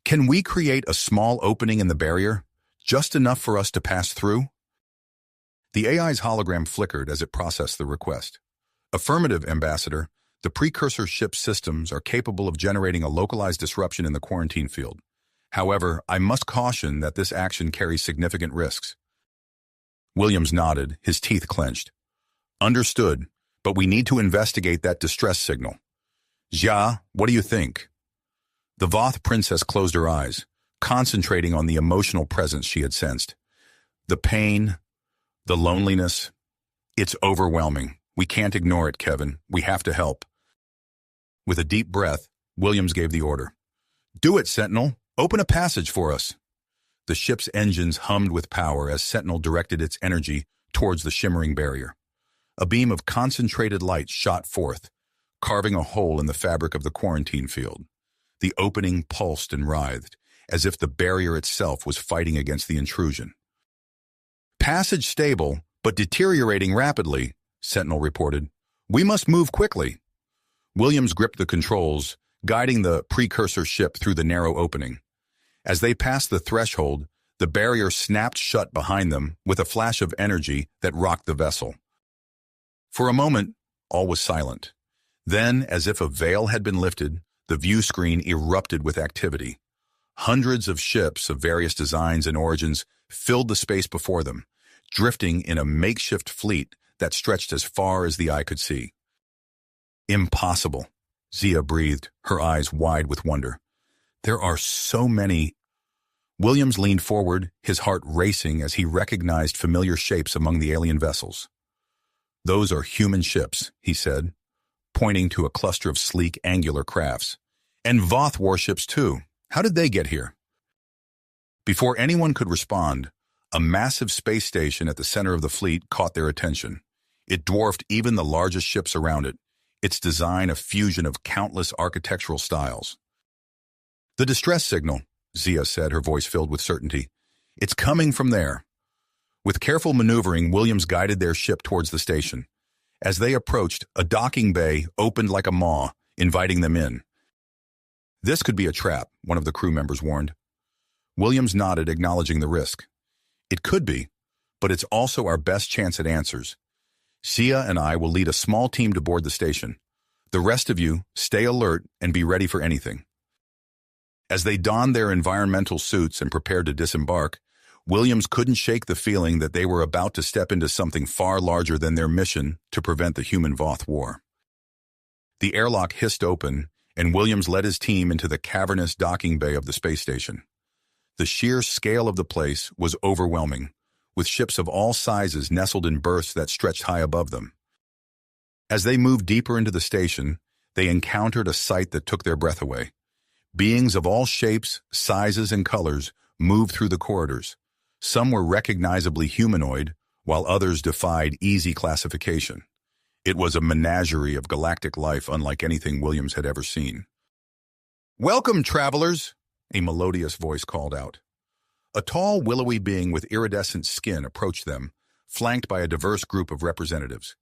"can we create a small opening in the barrier, just enough for us to pass through?" The AI's hologram flickered as it processed the request. "Affirmative, Ambassador. The precursor ship's systems are capable of generating a localized disruption in the quarantine field. However, I must caution that this action carries significant risks." Williams nodded, his teeth clenched. "Understood, but we need to investigate that distress signal. Jia, what do you think?" The Voth princess closed her eyes, concentrating on the emotional presence she had sensed. "The pain, the loneliness, it's overwhelming. We can't ignore it, Kevin. We have to help." With a deep breath, Williams gave the order. "Do it, Sentinel. Open a passage for us." The ship's engines hummed with power as Sentinel directed its energy towards the shimmering barrier. A beam of concentrated light shot forth, carving a hole in the fabric of the quarantine field. The opening pulsed and writhed, as if the barrier itself was fighting against the intrusion. "Passage stable, but deteriorating rapidly," Sentinel reported. "We must move quickly." Williams gripped the controls, guiding the precursor ship through the narrow opening. As they passed the threshold, the barrier snapped shut behind them with a flash of energy that rocked the vessel. For a moment, all was silent. Then, as if a veil had been lifted, the view screen erupted with activity. Hundreds of ships of various designs and origins filled the space before them, drifting in a makeshift fleet that stretched as far as the eye could see. "Impossible," Zia breathed, her eyes wide with wonder. "There are so many." Williams leaned forward, his heart racing as he recognized familiar shapes among the alien vessels. "Those are human ships," he said, pointing to a cluster of sleek, angular crafts. "And Voth warships, too. How did they get here?" Before anyone could respond, a massive space station at the center of the fleet caught their attention. It dwarfed even the largest ships around it, its design a fusion of countless architectural styles. "The distress signal," Zia said, her voice filled with certainty. "It's coming from there." With careful maneuvering, Williams guided their ship towards the station. As they approached, a docking bay opened like a maw, inviting them in. "This could be a trap," one of the crew members warned. Williams nodded, acknowledging the risk. "It could be, but it's also our best chance at answers. Sia and I will lead a small team to board the station. The rest of you, stay alert and be ready for anything." As they donned their environmental suits and prepared to disembark, Williams couldn't shake the feeling that they were about to step into something far larger than their mission to prevent the human-Voth war. The airlock hissed open, and Williams led his team into the cavernous docking bay of the space station. The sheer scale of the place was overwhelming, with ships of all sizes nestled in berths that stretched high above them. As they moved deeper into the station, they encountered a sight that took their breath away. Beings of all shapes, sizes, and colors moved through the corridors. Some were recognizably humanoid, while others defied easy classification. It was a menagerie of galactic life unlike anything Williams had ever seen. "Welcome, travelers," a melodious voice called out. A tall, willowy being with iridescent skin approached them, flanked by a diverse group of representatives.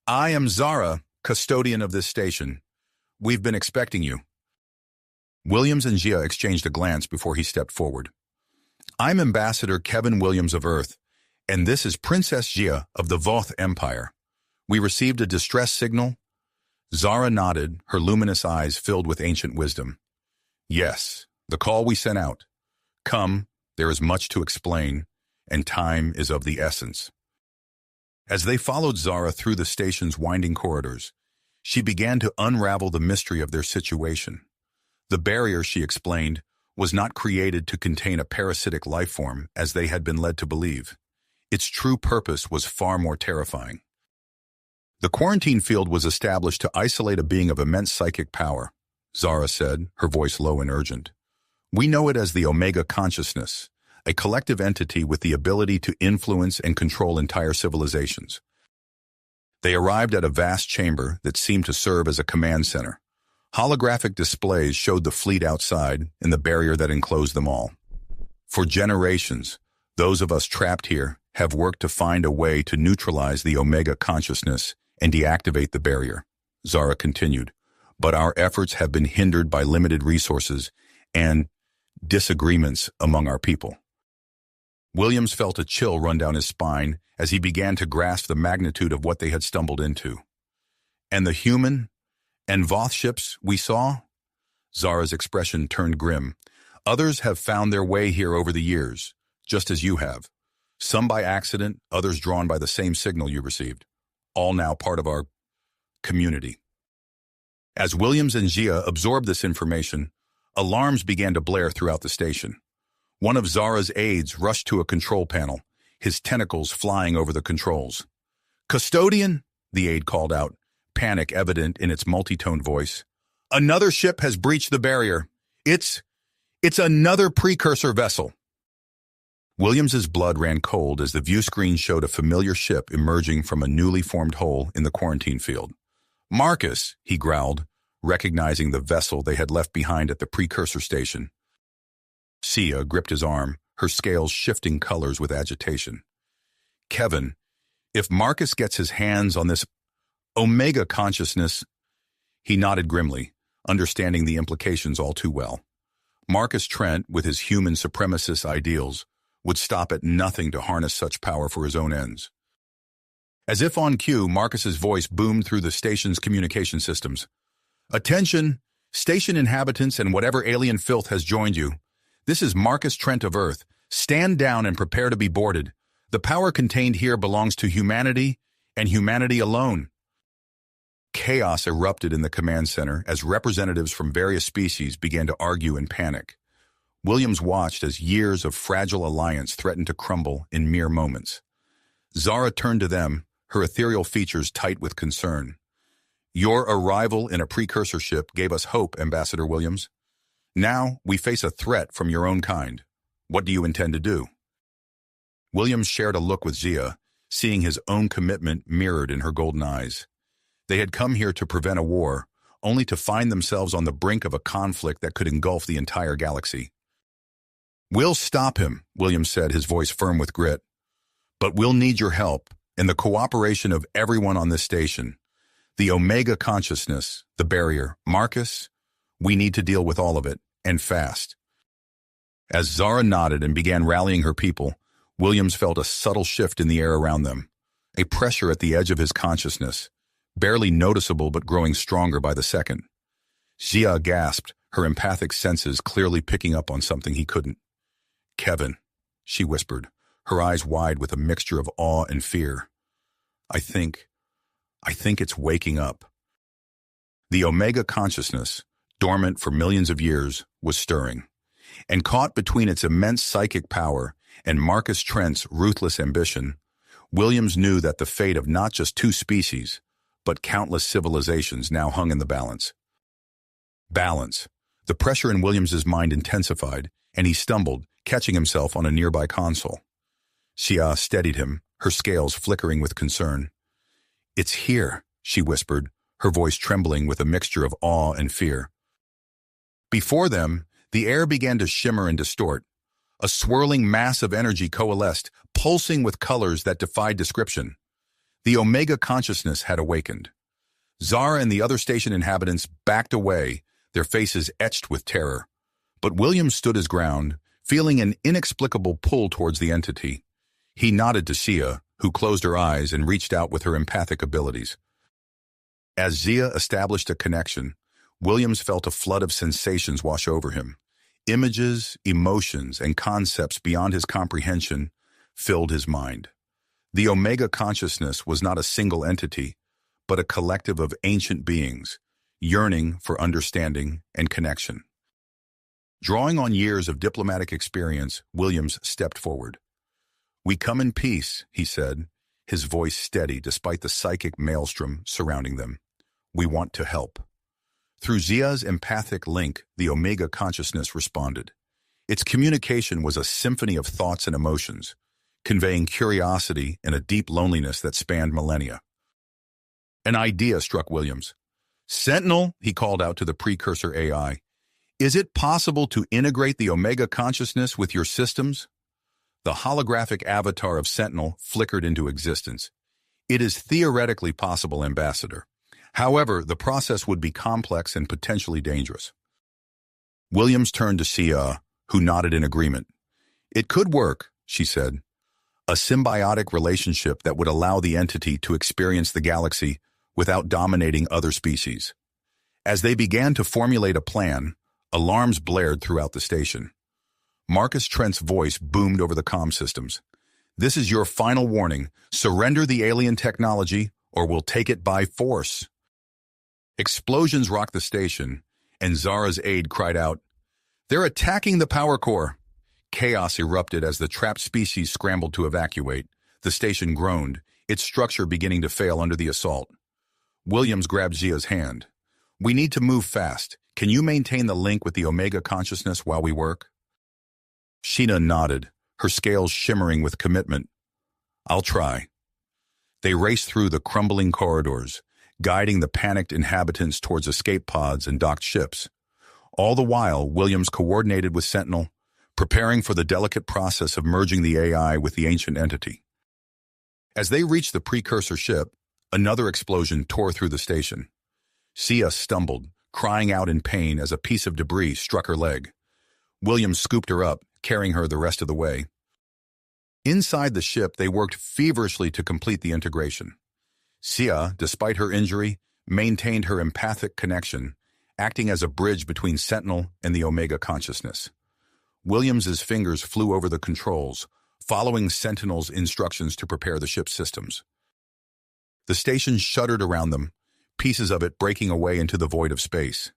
"I am Zara, custodian of this station. We've been expecting you." Williams and Gia exchanged a glance before he stepped forward. "I'm Ambassador Kevin Williams of Earth, and this is Princess Gia of the Voth Empire. We received a distress signal." Zara nodded, her luminous eyes filled with ancient wisdom. "Yes, the call we sent out. Come, there is much to explain, and time is of the essence." As they followed Zara through the station's winding corridors, she began to unravel the mystery of their situation. The barrier, she explained, was not created to contain a parasitic life form, as they had been led to believe. Its true purpose was far more terrifying. "The quarantine field was established to isolate a being of immense psychic power," Zara said, her voice low and urgent. "We know it as the Omega Consciousness, a collective entity with the ability to influence and control entire civilizations. They arrived at a vast chamber that seemed to serve as a command center. Holographic displays showed the fleet outside and the barrier that enclosed them all. For generations, those of us trapped here have worked to find a way to neutralize the Omega consciousness and deactivate the barrier, Zara continued. But our efforts have been hindered by limited resources and disagreements among our people. Williams felt a chill run down his spine as he began to grasp the magnitude of what they had stumbled into. And the human and Voth ships we saw? Zara's expression turned grim. Others have found their way here over the years, just as you have. Some by accident, others drawn by the same signal you received. All now part of our community. As Williams and Gia absorbed this information, alarms began to blare throughout the station. One of Zara's aides rushed to a control panel, his tentacles flying over the controls. "Custodian," the aide called out, panic evident in its multi-toned voice. "Another ship has breached the barrier. It's another precursor vessel." Williams's blood ran cold as the view screen showed a familiar ship emerging from a newly formed hole in the quarantine field. "Marcus," he growled, recognizing the vessel they had left behind at the precursor station. Sia gripped his arm, her scales shifting colors with agitation. "Kevin, if Marcus gets his hands on this Omega consciousness..." He nodded grimly, understanding the implications all too well. Marcus Trent, with his human supremacist ideals, would stop at nothing to harness such power for his own ends. As if on cue, Marcus's voice boomed through the station's communication systems. "Attention, station inhabitants and whatever alien filth has joined you. This is Marcus Trent of Earth. Stand down and prepare to be boarded. The power contained here belongs to humanity and humanity alone." Chaos erupted in the command center as representatives from various species began to argue in panic. Williams watched as years of fragile alliance threatened to crumble in mere moments. Zara turned to them, her ethereal features tight with concern. "Your arrival in a precursor ship gave us hope, Ambassador Williams. Now we face a threat from your own kind. What do you intend to do?" Williams shared a look with Zia, seeing his own commitment mirrored in her golden eyes. They had come here to prevent a war, only to find themselves on the brink of a conflict that could engulf the entire galaxy. "We'll stop him," Williams said, his voice firm with grit. "But we'll need your help and the cooperation of everyone on this station. The Omega consciousness, the barrier, Marcus, we need to deal with all of it, and fast." As Zara nodded and began rallying her people, Williams felt a subtle shift in the air around them, a pressure at the edge of his consciousness, barely noticeable but growing stronger by the second. Zia gasped, her empathic senses clearly picking up on something he couldn't. "Kevin," she whispered, her eyes wide with a mixture of awe and fear. I think it's waking up." The Omega consciousness, dormant for millions of years, was stirring. And caught between its immense psychic power and Marcus Trent's ruthless ambition, Williams knew that the fate of not just two species, but countless civilizations now hung in the balance. Balance. The pressure in Williams's mind intensified, and he stumbled, catching himself on a nearby console. Xia steadied him, her scales flickering with concern. "It's here," she whispered, her voice trembling with a mixture of awe and fear. Before them, the air began to shimmer and distort. A swirling mass of energy coalesced, pulsing with colors that defied description. The Omega consciousness had awakened. Zara and the other station inhabitants backed away, their faces etched with terror. But Williams stood his ground, feeling an inexplicable pull towards the entity. He nodded to Xia, who closed her eyes and reached out with her empathic abilities. As Xia established a connection, Williams felt a flood of sensations wash over him. Images, emotions, and concepts beyond his comprehension filled his mind. The Omega consciousness was not a single entity, but a collective of ancient beings, yearning for understanding and connection. Drawing on years of diplomatic experience, Williams stepped forward. "We come in peace," he said, his voice steady despite the psychic maelstrom surrounding them. "We want to help." Through Xia's empathic link, the Omega consciousness responded. Its communication was a symphony of thoughts and emotions, conveying curiosity and a deep loneliness that spanned millennia. An idea struck Williams. "Sentinel," he called out to the precursor AI, "is it possible to integrate the Omega consciousness with your systems?" The holographic avatar of Sentinel flickered into existence. "It is theoretically possible, Ambassador. However, the process would be complex and potentially dangerous." Williams turned to Sia, who nodded in agreement. "It could work," she said. "A symbiotic relationship that would allow the entity to experience the galaxy without dominating other species." As they began to formulate a plan, alarms blared throughout the station. Marcus Trent's voice boomed over the comm systems. "This is your final warning. Surrender the alien technology, or we'll take it by force." Explosions rocked the station, and Zara's aide cried out, "They're attacking the power core." Chaos erupted as the trapped species scrambled to evacuate. The station groaned, its structure beginning to fail under the assault. Williams grabbed Zia's hand. "We need to move fast. Can you maintain the link with the Omega consciousness while we work?" Sheena nodded, her scales shimmering with commitment. "I'll try." They raced through the crumbling corridors, guiding the panicked inhabitants towards escape pods and docked ships. All the while, Williams coordinated with Sentinel, preparing for the delicate process of merging the AI with the ancient entity. As they reached the precursor ship, another explosion tore through the station. Sia stumbled, crying out in pain as a piece of debris struck her leg. Williams scooped her up, carrying her the rest of the way. Inside the ship, they worked feverishly to complete the integration. Sia, despite her injury, maintained her empathic connection, acting as a bridge between Sentinel and the Omega consciousness. Williams's fingers flew over the controls, following Sentinel's instructions to prepare the ship's systems. The station shuddered around them, pieces of it breaking away into the void of space.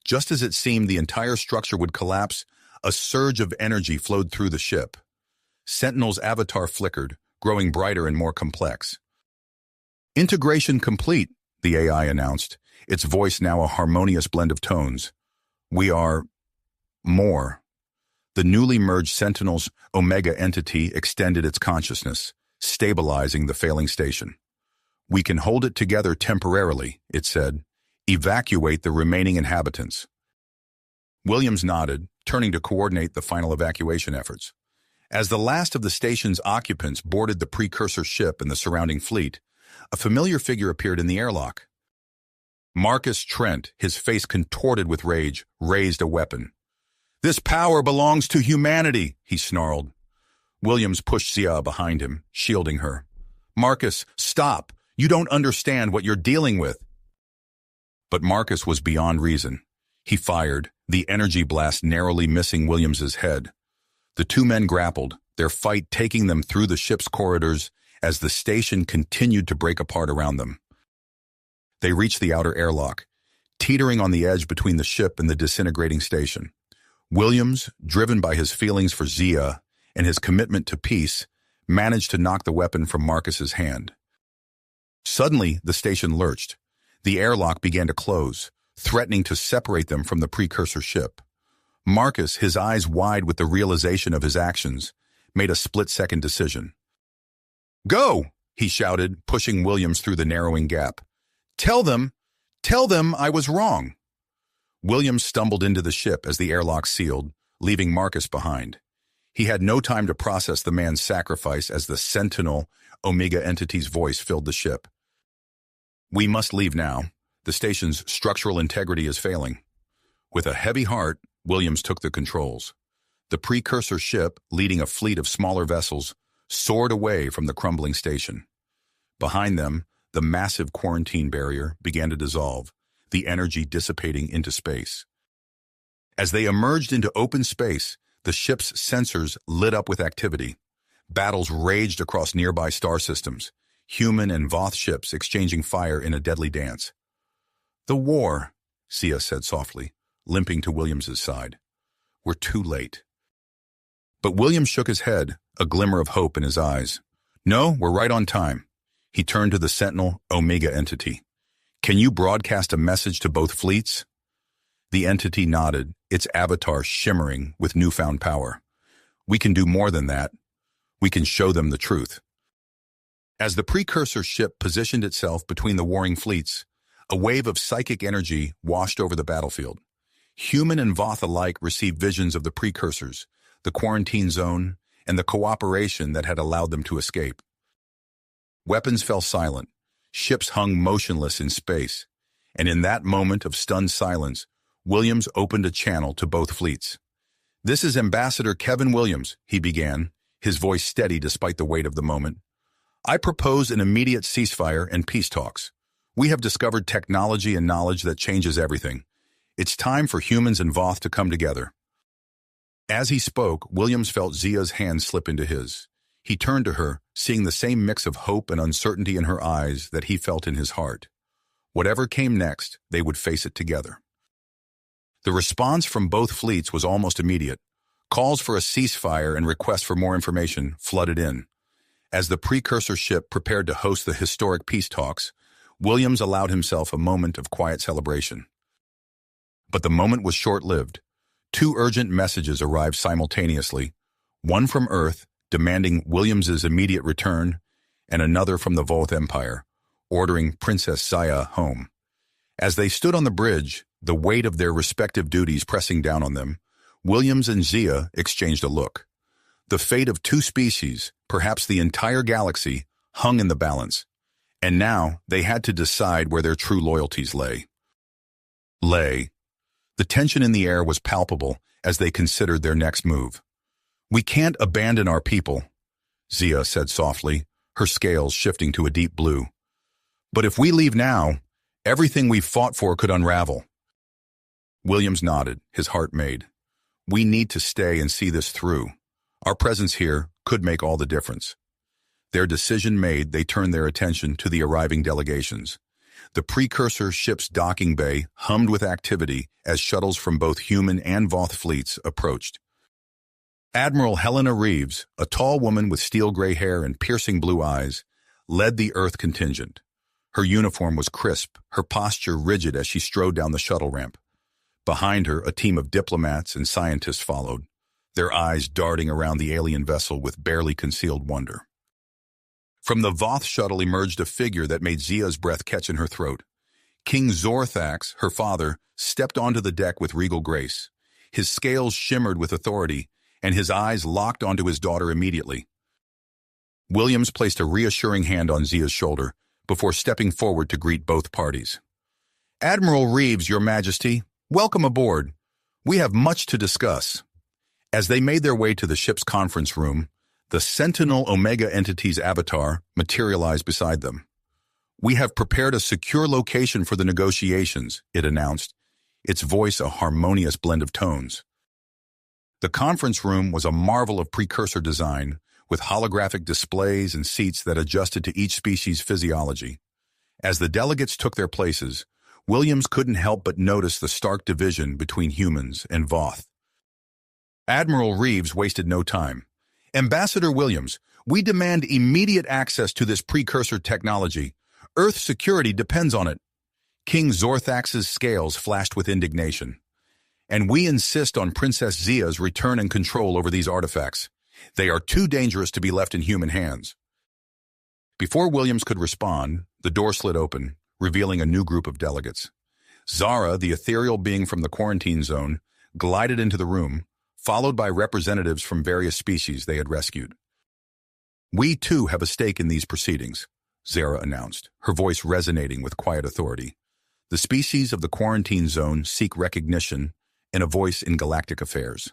Just as it seemed the entire structure would collapse, a surge of energy flowed through the ship. Sentinel's avatar flickered, growing brighter and more complex. "Integration complete," the AI announced, its voice now a harmonious blend of tones. "We are more." The newly merged Sentinel's Omega entity extended its consciousness, stabilizing the failing station. "We can hold it together temporarily," it said. "Evacuate the remaining inhabitants." Williams nodded, turning to coordinate the final evacuation efforts. As the last of the station's occupants boarded the precursor ship and the surrounding fleet, a familiar figure appeared in the airlock. Marcus Trent, his face contorted with rage, raised a weapon. "This power belongs to humanity," he snarled. Williams pushed Sia behind him, shielding her. "Marcus, stop! You don't understand what you're dealing with." But Marcus was beyond reason. He fired, the energy blast narrowly missing Williams's head. The two men grappled, their fight taking them through the ship's corridors as the station continued to break apart around them. They reached the outer airlock, teetering on the edge between the ship and the disintegrating station. Williams, driven by his feelings for Zia and his commitment to peace, managed to knock the weapon from Marcus's hand. Suddenly, the station lurched. The airlock began to close, threatening to separate them from the precursor ship. Marcus, his eyes wide with the realization of his actions, made a split-second decision. "Go!" he shouted, pushing Williams through the narrowing gap. Tell them I was wrong." Williams stumbled into the ship as the airlock sealed, leaving Marcus behind. He had no time to process the man's sacrifice as the Sentinel Omega entity's voice filled the ship. "We must leave now. The station's structural integrity is failing." With a heavy heart, Williams took the controls. The precursor ship, leading a fleet of smaller vessels, soared away from the crumbling station. Behind them, the massive quarantine barrier began to dissolve, the energy dissipating into space. As they emerged into open space, the ship's sensors lit up with activity. Battles raged across nearby star systems, human and Voth ships exchanging fire in a deadly dance. "The war," Sia said softly, limping to Williams's side. "We're too late." But Williams shook his head, a glimmer of hope in his eyes. "No, we're right on time." He turned to the Sentinel Omega entity. "Can you broadcast a message to both fleets?" The entity nodded, its avatar shimmering with newfound power. "We can do more than that. We can show them the truth." As the precursor ship positioned itself between the warring fleets, a wave of psychic energy washed over the battlefield. Human and Voth alike received visions of the precursors, the quarantine zone, and the cooperation that had allowed them to escape. Weapons fell silent, ships hung motionless in space, and in that moment of stunned silence, Williams opened a channel to both fleets. "This is Ambassador Kevin Williams," he began, his voice steady despite the weight of the moment. "I propose an immediate ceasefire and peace talks. We have discovered technology and knowledge that changes everything. It's time for humans and Voth to come together." As he spoke, Williams felt Zia's hand slip into his. He turned to her, seeing the same mix of hope and uncertainty in her eyes that he felt in his heart. Whatever came next, they would face it together. The response from both fleets was almost immediate. Calls for a ceasefire and requests for more information flooded in. As the precursor ship prepared to host the historic peace talks, Williams allowed himself a moment of quiet celebration. But the moment was short-lived. Two urgent messages arrived simultaneously, one from Earth, demanding Williams's immediate return, and another from the Voth Empire, ordering Princess Zia home. As they stood on the bridge, the weight of their respective duties pressing down on them, Williams and Zia exchanged a look. The fate of two species, perhaps the entire galaxy, hung in the balance, and now they had to decide where their true loyalties lay. The tension in the air was palpable as they considered their next move. "We can't abandon our people," Zia said softly, her scales shifting to a deep blue. "But if we leave now, everything we've fought for could unravel." Williams nodded, his heart made. "We need to stay and see this through. Our presence here could make all the difference." Their decision made, they turned their attention to the arriving delegations. The precursor ship's docking bay hummed with activity as shuttles from both human and Voth fleets approached. Admiral Helena Reeves, a tall woman with steel-gray hair and piercing blue eyes, led the Earth contingent. Her uniform was crisp, her posture rigid as she strode down the shuttle ramp. Behind her, a team of diplomats and scientists followed, their eyes darting around the alien vessel with barely concealed wonder. From the Voth shuttle emerged a figure that made Zia's breath catch in her throat. King Zorthax, her father, stepped onto the deck with regal grace. His scales shimmered with authority, and his eyes locked onto his daughter immediately. Williams placed a reassuring hand on Zia's shoulder before stepping forward to greet both parties. "Admiral Reeves, Your Majesty, welcome aboard. We have much to discuss." As they made their way to the ship's conference room, the Sentinel Omega entity's avatar materialized beside them. "We have prepared a secure location for the negotiations," it announced, its voice a harmonious blend of tones. The conference room was a marvel of precursor design, with holographic displays and seats that adjusted to each species' physiology. As the delegates took their places, Williams couldn't help but notice the stark division between humans and Voth. Admiral Reeves wasted no time. "Ambassador Williams, we demand immediate access to this precursor technology. Earth security depends on it." King Zorthax's scales flashed with indignation. "And we insist on Princess Zia's return and control over these artifacts. They are too dangerous to be left in human hands." Before Williams could respond, the door slid open, revealing a new group of delegates. Zara, the ethereal being from the quarantine zone, glided into the room, followed by representatives from various species they had rescued. "We, too, have a stake in these proceedings," Zara announced, her voice resonating with quiet authority. "The species of the quarantine zone seek recognition and a voice in galactic affairs."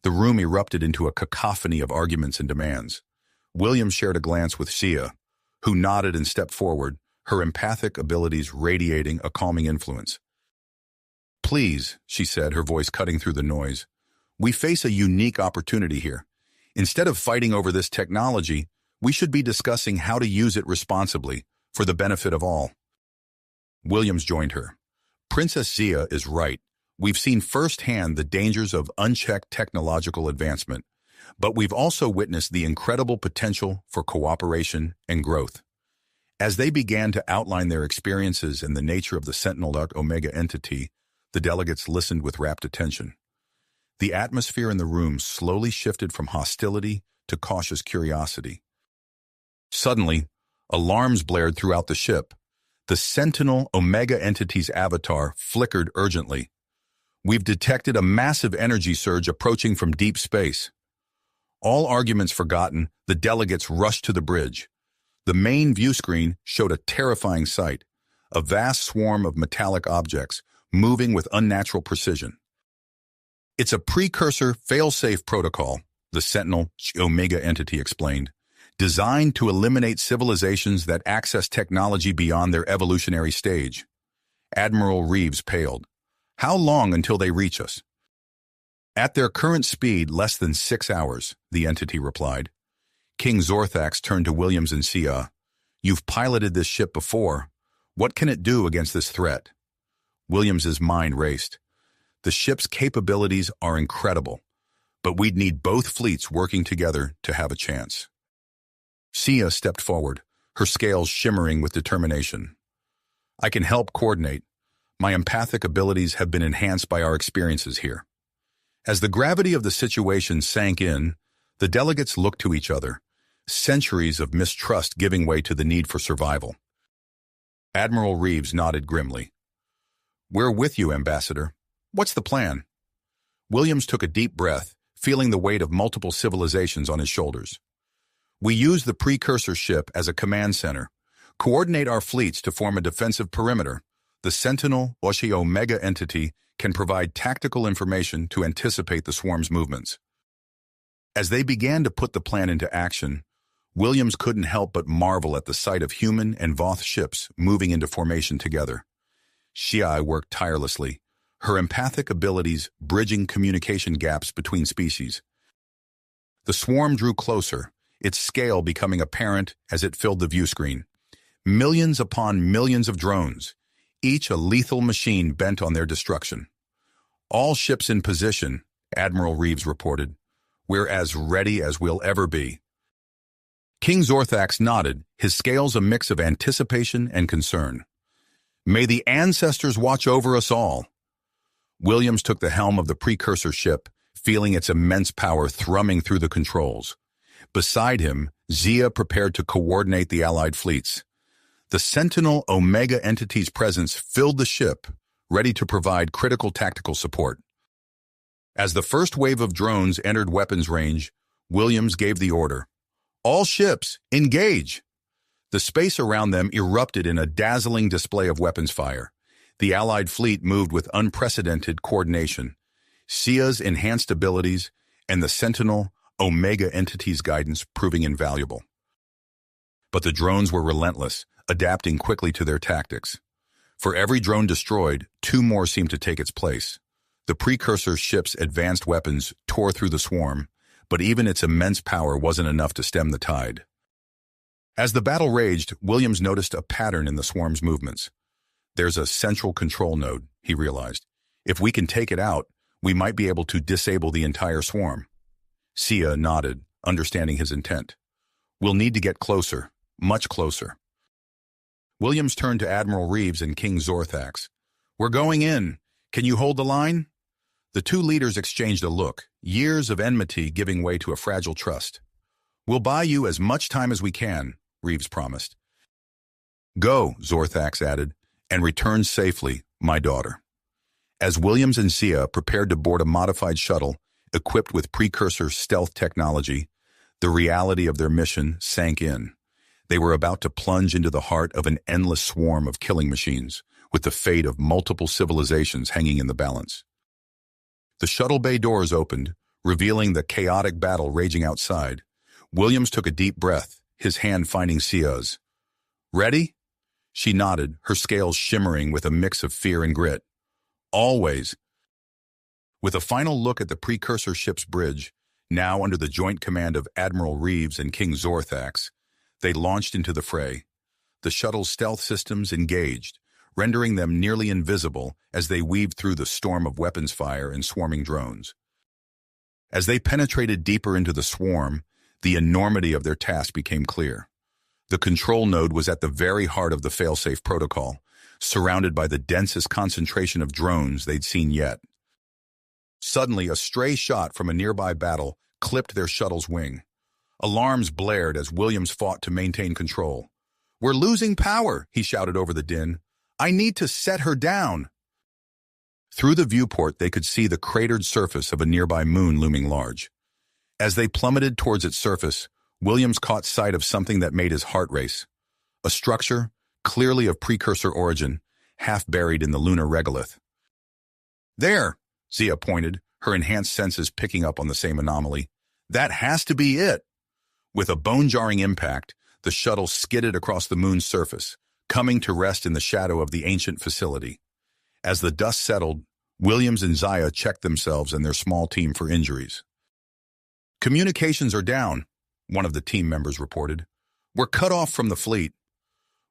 The room erupted into a cacophony of arguments and demands. Williams shared a glance with Zia, who nodded and stepped forward, her empathic abilities radiating a calming influence. "Please," she said, her voice cutting through the noise, "we face a unique opportunity here. Instead of fighting over this technology, we should be discussing how to use it responsibly, for the benefit of all." Williams joined her. "Princess Zia is right. We've seen firsthand the dangers of unchecked technological advancement, but we've also witnessed the incredible potential for cooperation and growth." As they began to outline their experiences and the nature of the Sentinel Omega entity, the delegates listened with rapt attention. The atmosphere in the room slowly shifted from hostility to cautious curiosity. Suddenly, Alarms blared throughout the ship. The Sentinel Omega entity's avatar flickered urgently. We've detected a massive energy surge approaching from deep space. All arguments forgotten, the delegates rushed to the bridge. The main view screen showed a terrifying sight, a vast swarm of metallic objects moving with unnatural precision. It's a precursor failsafe protocol, the Sentinel Omega entity explained, designed to eliminate civilizations that access technology beyond their evolutionary stage. Admiral Reeves paled. How long until they reach us? At their current speed, less than 6 hours, the entity replied. King Zorthax turned to Williams and Sia. You've piloted this ship before. What can it do against this threat? Williams's mind raced. The ship's capabilities are incredible, but we'd need both fleets working together to have a chance. Sia stepped forward, her scales shimmering with determination. I can help coordinate. My empathic abilities have been enhanced by our experiences here. As the gravity of the situation sank in, the delegates looked to each other, centuries of mistrust giving way to the need for survival. Admiral Reeves nodded grimly. We're with you, Ambassador. What's the plan? Williams took a deep breath, feeling the weight of multiple civilizations on his shoulders. We use the precursor ship as a command center, coordinate our fleets to form a defensive perimeter. The Sentinel Omega entity can provide tactical information to anticipate the swarm's movements. As they began to put the plan into action, Williams couldn't help but marvel at the sight of human and Voth ships moving into formation together. Shii worked tirelessly, her empathic abilities bridging communication gaps between species. The swarm drew closer, its scale becoming apparent as it filled the view screen. Millions upon millions of drones, each a lethal machine bent on their destruction. All ships in position, Admiral Reeves reported. We're as ready as we'll ever be. King Zorthax nodded, his scales a mix of anticipation and concern. May the ancestors watch over us all. Williams took the helm of the precursor ship, feeling its immense power thrumming through the controls. Beside him, Zia prepared to coordinate the Allied fleets. The Sentinel Omega entity's presence filled the ship, ready to provide critical tactical support. As the first wave of drones entered weapons range, Williams gave the order. All ships, engage! The space around them erupted in a dazzling display of weapons fire. The Allied fleet moved with unprecedented coordination. Sia's enhanced abilities and the Sentinel Omega entity's guidance proving invaluable. But the drones were relentless, adapting quickly to their tactics. For every drone destroyed, 2 more seemed to take its place. The precursor ship's advanced weapons tore through the swarm, but even its immense power wasn't enough to stem the tide. As the battle raged, Williams noticed a pattern in the swarm's movements. There's a central control node, he realized. If we can take it out, we might be able to disable the entire swarm. Sia nodded, understanding his intent. We'll need to get closer, much closer. Williams turned to Admiral Reeves and King Zorthax. We're going in. Can you hold the line? The 2 leaders exchanged a look, years of enmity giving way to a fragile trust. We'll buy you as much time as we can, Reeves promised. Go, Zorthax added, and return safely, my daughter. As Williams and Sia prepared to board a modified shuttle equipped with precursor stealth technology, the reality of their mission sank in. They were about to plunge into the heart of an endless swarm of killing machines, with the fate of multiple civilizations hanging in the balance. The shuttle bay doors opened, revealing the chaotic battle raging outside. Williams took a deep breath, his hand finding Sia's. Ready? She nodded, her scales shimmering with a mix of fear and grit. Always. With a final look at the precursor ship's bridge, now under the joint command of Admiral Reeves and King Zorthax, they launched into the fray. The shuttle's stealth systems engaged, rendering them nearly invisible as they weaved through the storm of weapons fire and swarming drones. As they penetrated deeper into the swarm, the enormity of their task became clear. The control node was at the very heart of the failsafe protocol, surrounded by the densest concentration of drones they'd seen yet. Suddenly, a stray shot from a nearby battle clipped their shuttle's wing. Alarms blared as Williams fought to maintain control. "We're losing power," he shouted over the din. "I need to set her down." Through the viewport, they could see the cratered surface of a nearby moon looming large. As they plummeted towards its surface, Williams caught sight of something that made his heart race. A structure, clearly of precursor origin, half buried in the lunar regolith. "There," Zia pointed, her enhanced senses picking up on the same anomaly. "That has to be it." With a bone-jarring impact, the shuttle skidded across the moon's surface, coming to rest in the shadow of the ancient facility. As the dust settled, Williams and Zia checked themselves and their small team for injuries. "Communications are down," one of the team members reported. "We're cut off from the fleet."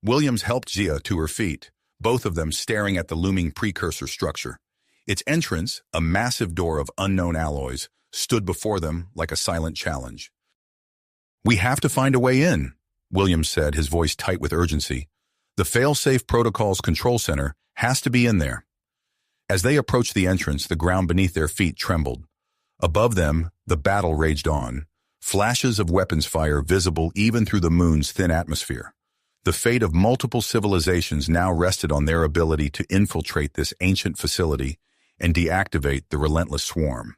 Williams helped Zia to her feet, both of them staring at the looming precursor structure. Its entrance, a massive door of unknown alloys, stood before them like a silent challenge. "We have to find a way in," Williams said, his voice tight with urgency. "The failsafe protocol's control center has to be in there." As they approached the entrance, the ground beneath their feet trembled. Above them, the battle raged on, flashes of weapons fire visible even through the moon's thin atmosphere. The fate of multiple civilizations now rested on their ability to infiltrate this ancient facility and deactivate the relentless swarm.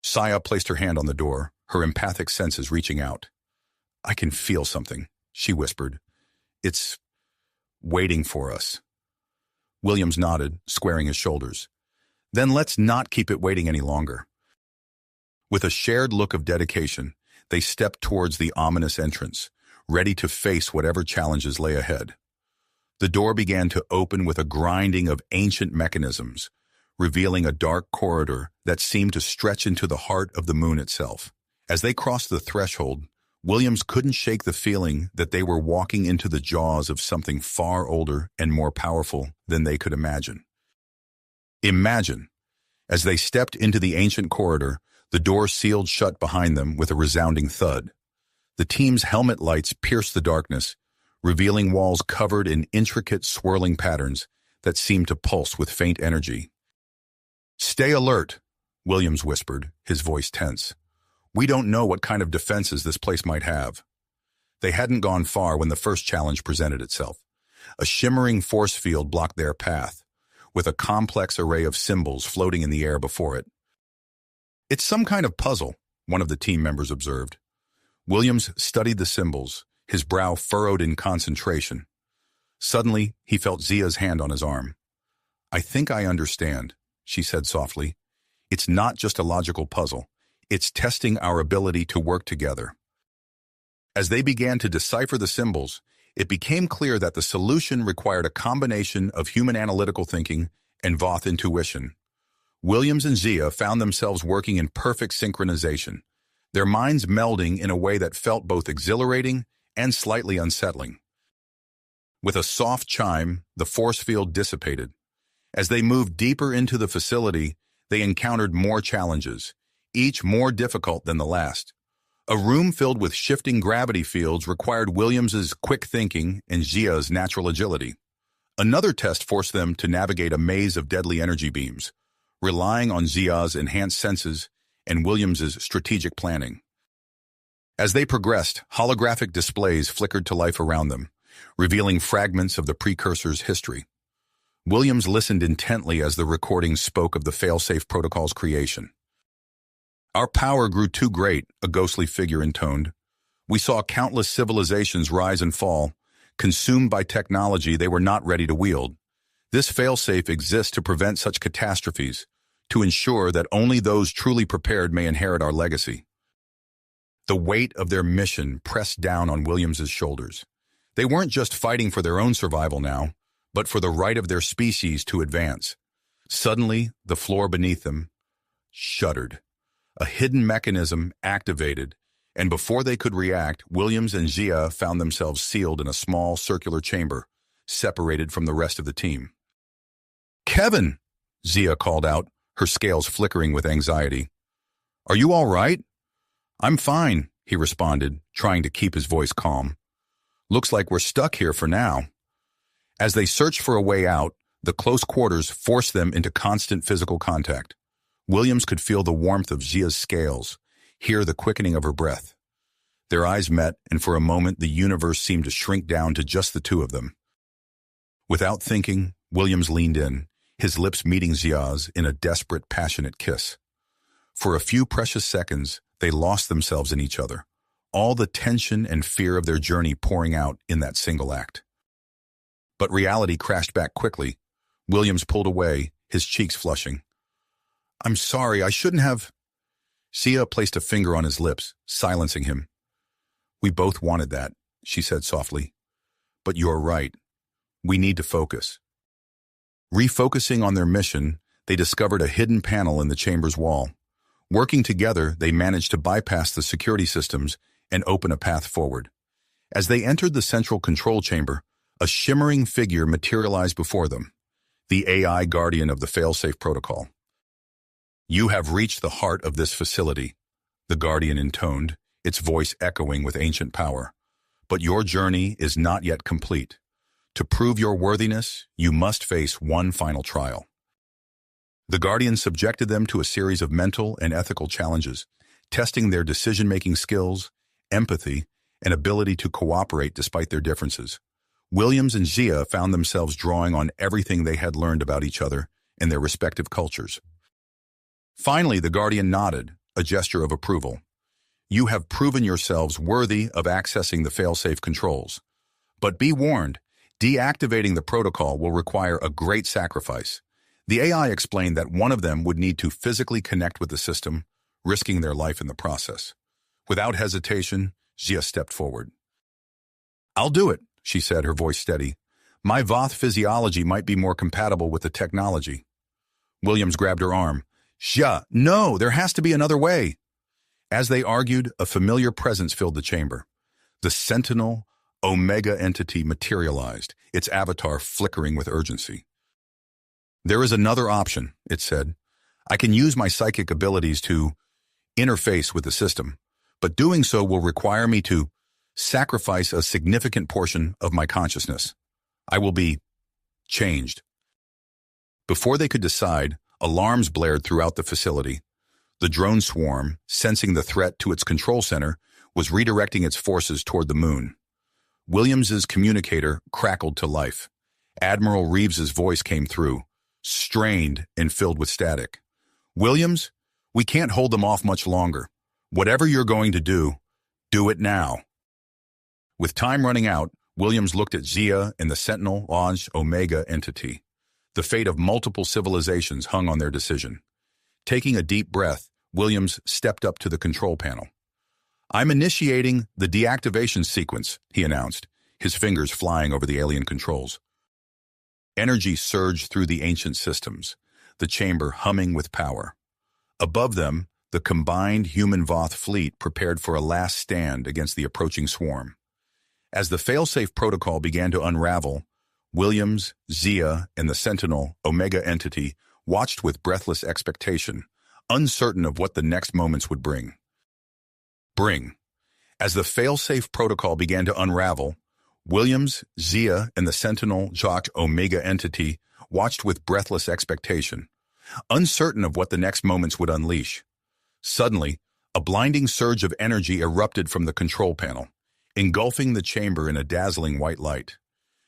Saya placed her hand on the door, her empathic senses reaching out. "I can feel something," she whispered. "It's waiting for us." Williams nodded, squaring his shoulders. "Then let's not keep it waiting any longer." With a shared look of dedication, they stepped towards the ominous entrance, ready to face whatever challenges lay ahead. The door began to open with a grinding of ancient mechanisms, revealing a dark corridor that seemed to stretch into the heart of the moon itself. As they crossed the threshold, Williams couldn't shake the feeling that they were walking into the jaws of something far older and more powerful than they could imagine. Imagine. As they stepped into the ancient corridor, the door sealed shut behind them with a resounding thud. The team's helmet lights pierced the darkness, revealing walls covered in intricate swirling patterns that seemed to pulse with faint energy. "Stay alert," Williams whispered, his voice tense. "We don't know what kind of defenses this place might have." They hadn't gone far when the first challenge presented itself. A shimmering force field blocked their path, with a complex array of symbols floating in the air before it. "It's some kind of puzzle," one of the team members observed. Williams studied the symbols, his brow furrowed in concentration. Suddenly, he felt Zia's hand on his arm. "I think I understand," she said softly. "It's not just a logical puzzle. It's testing our ability to work together." As they began to decipher the symbols, it became clear that the solution required a combination of human analytical thinking and Voth intuition. Williams and Zia found themselves working in perfect synchronization, their minds melding in a way that felt both exhilarating and slightly unsettling. With a soft chime, the force field dissipated. As they moved deeper into the facility, they encountered more challenges, each more difficult than the last. A room filled with shifting gravity fields required Williams's quick thinking and Zia's natural agility. Another test forced them to navigate a maze of deadly energy beams, relying on Zia's enhanced senses and Williams's strategic planning. As they progressed, holographic displays flickered to life around them, revealing fragments of the precursor's history. Williams listened intently as the recording spoke of the failsafe protocol's creation. "Our power grew too great," a ghostly figure intoned. "We saw countless civilizations rise and fall, consumed by technology they were not ready to wield. This failsafe exists to prevent such catastrophes, to ensure that only those truly prepared may inherit our legacy." The weight of their mission pressed down on Williams's shoulders. They weren't just fighting for their own survival now, but for the right of their species to advance. Suddenly, the floor beneath them shuddered. A hidden mechanism activated, and before they could react, Williams and Zia found themselves sealed in a small circular chamber, separated from the rest of the team. "Kevin!" Zia called out, her scales flickering with anxiety. "Are you all right?" "I'm fine," he responded, trying to keep his voice calm. "Looks like we're stuck here for now." As they searched for a way out, the close quarters forced them into constant physical contact. Williams could feel the warmth of Zia's scales, hear the quickening of her breath. Their eyes met, and for a moment the universe seemed to shrink down to just the two of them. Without thinking, Williams leaned in, his lips meeting Zia's in a desperate, passionate kiss. For a few precious seconds, they lost themselves in each other, all the tension and fear of their journey pouring out in that single act. But reality crashed back quickly. Williams pulled away, his cheeks flushing. "I'm sorry, I shouldn't have—" Zia placed a finger on his lips, silencing him. "We both wanted that," she said softly. "But you're right. We need to focus." Refocusing on their mission, they discovered a hidden panel in the chamber's wall. Working together, they managed to bypass the security systems and open a path forward. As they entered the central control chamber, a shimmering figure materialized before them, the AI guardian of the failsafe protocol. "You have reached the heart of this facility," the guardian intoned, its voice echoing with ancient power. "But your journey is not yet complete. To prove your worthiness, you must face one final trial." The guardian subjected them to a series of mental and ethical challenges, testing their decision-making skills, empathy, and ability to cooperate despite their differences. Williams and Zia found themselves drawing on everything they had learned about each other and their respective cultures. Finally, the guardian nodded, a gesture of approval. "You have proven yourselves worthy of accessing the failsafe controls. But be warned, deactivating the protocol will require a great sacrifice." The AI explained that one of them would need to physically connect with the system, risking their life in the process. Without hesitation, Zia stepped forward. "I'll do it," she said, her voice steady. "My Voth physiology might be more compatible with the technology." Williams grabbed her arm. "Zia, no, there has to be another way." As they argued, a familiar presence filled the chamber. The Sentinel Omega entity materialized, its avatar flickering with urgency. "There is another option," it said. "I can use my psychic abilities to interface with the system, but doing so will require me to sacrifice a significant portion of my consciousness. I will be changed." Before they could decide, alarms blared throughout the facility. The drone swarm, sensing the threat to its control center, was redirecting its forces toward the moon. Williams's communicator crackled to life. Admiral Reeves's voice came through, strained and filled with static. "Williams, we can't hold them off much longer. Whatever you're going to do it now." With time running out, Williams looked at Zia and the Sentinel Launch Omega entity. The fate of multiple civilizations hung on their decision. Taking a deep breath, Williams stepped up to the control panel. "I'm initiating the deactivation sequence," he announced, his fingers flying over the alien controls. Energy surged through the ancient systems, the chamber humming with power. Above them, the combined human-Voth fleet prepared for a last stand against the approaching swarm. As the failsafe protocol began to unravel, Williams, Zia, and the Sentinel Omega entity watched with breathless expectation, uncertain of what the next moments would bring. As the failsafe protocol began to unravel, Williams, Zia, and the Sentinel Omega entity watched with breathless expectation, uncertain of what the next moments would unleash. Suddenly, a blinding surge of energy erupted from the control panel, engulfing the chamber in a dazzling white light.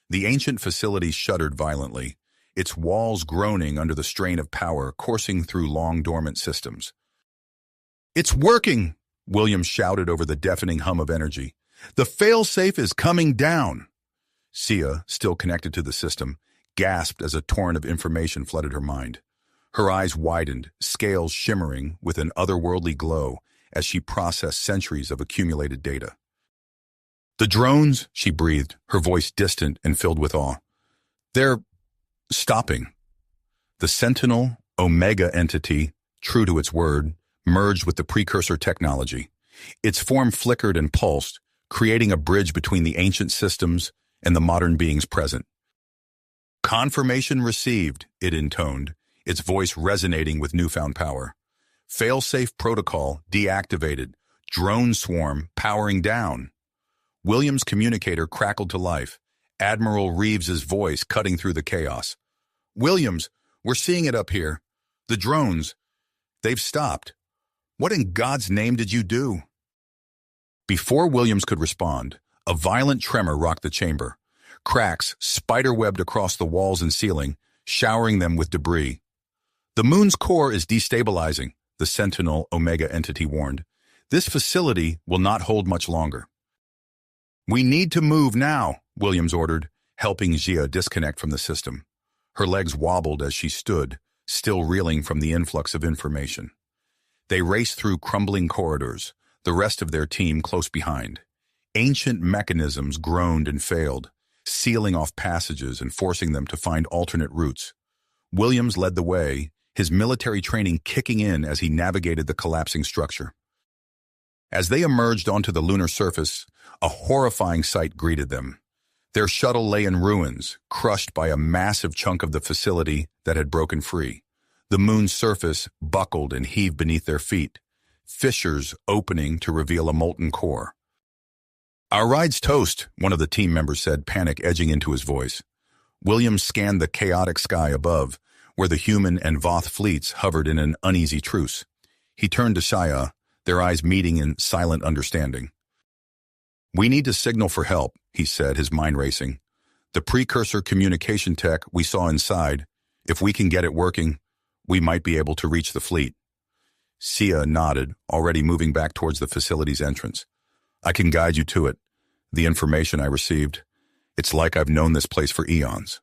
The ancient facility shuddered violently, its walls groaning under the strain of power coursing through long dormant systems. "It's working!" Williams shouted over the deafening hum of energy. "The failsafe is coming down!" Zia, still connected to the system, gasped as a torrent of information flooded her mind. Her eyes widened, scales shimmering with an otherworldly glow as she processed centuries of accumulated data. "The drones," she breathed, her voice distant and filled with awe. "They're stopping." The Sentinel Omega entity, true to its word, merged with the precursor technology. Its form flickered and pulsed, creating a bridge between the ancient systems and the modern beings present. "Confirmation received," it intoned, its voice resonating with newfound power. "Failsafe protocol deactivated. Drone swarm powering down." Williams' communicator crackled to life, Admiral Reeves's voice cutting through the chaos. "Williams, we're seeing it up here. The drones, they've stopped. What in God's name did you do?" Before Williams could respond, a violent tremor rocked the chamber. Cracks spiderwebbed across the walls and ceiling, showering them with debris. "The moon's core is destabilizing," the Sentinel Omega entity warned. "This facility will not hold much longer." "We need to move now," Williams ordered, helping Xia disconnect from the system. Her legs wobbled as she stood, still reeling from the influx of information. They raced through crumbling corridors, the rest of their team close behind. Ancient mechanisms groaned and failed, sealing off passages and forcing them to find alternate routes. Williams led the way, his military training kicking in as he navigated the collapsing structure. As they emerged onto the lunar surface, a horrifying sight greeted them. Their shuttle lay in ruins, crushed by a massive chunk of the facility that had broken free. The moon's surface buckled and heaved beneath their feet, fissures opening to reveal a molten core. "Our ride's toast," one of the team members said, panic edging into his voice. Williams scanned the chaotic sky above, where the human and Voth fleets hovered in an uneasy truce. He turned to Shia, their eyes meeting in silent understanding. "We need to signal for help," he said, his mind racing. "The precursor communication tech we saw inside, if we can get it working, we might be able to reach the fleet." Xia nodded, already moving back towards the facility's entrance. "I can guide you to it. The information I received, it's like I've known this place for eons."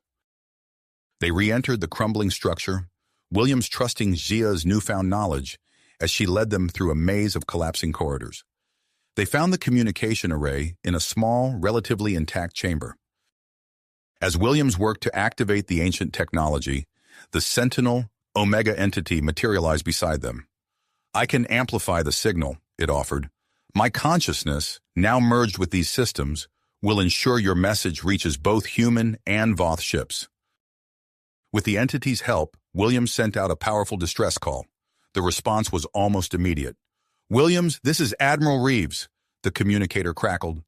They re-entered the crumbling structure, Williams trusting Xia's newfound knowledge as she led them through a maze of collapsing corridors. They found the communication array in a small, relatively intact chamber. As Williams worked to activate the ancient technology, the Sentinel Omega entity materialized beside them. "I can amplify the signal," it offered. "My consciousness, now merged with these systems, will ensure your message reaches both human and Voth ships." With the entity's help, Williams sent out a powerful distress call. The response was almost immediate. "Williams, this is Admiral Reeves," the communicator crackled.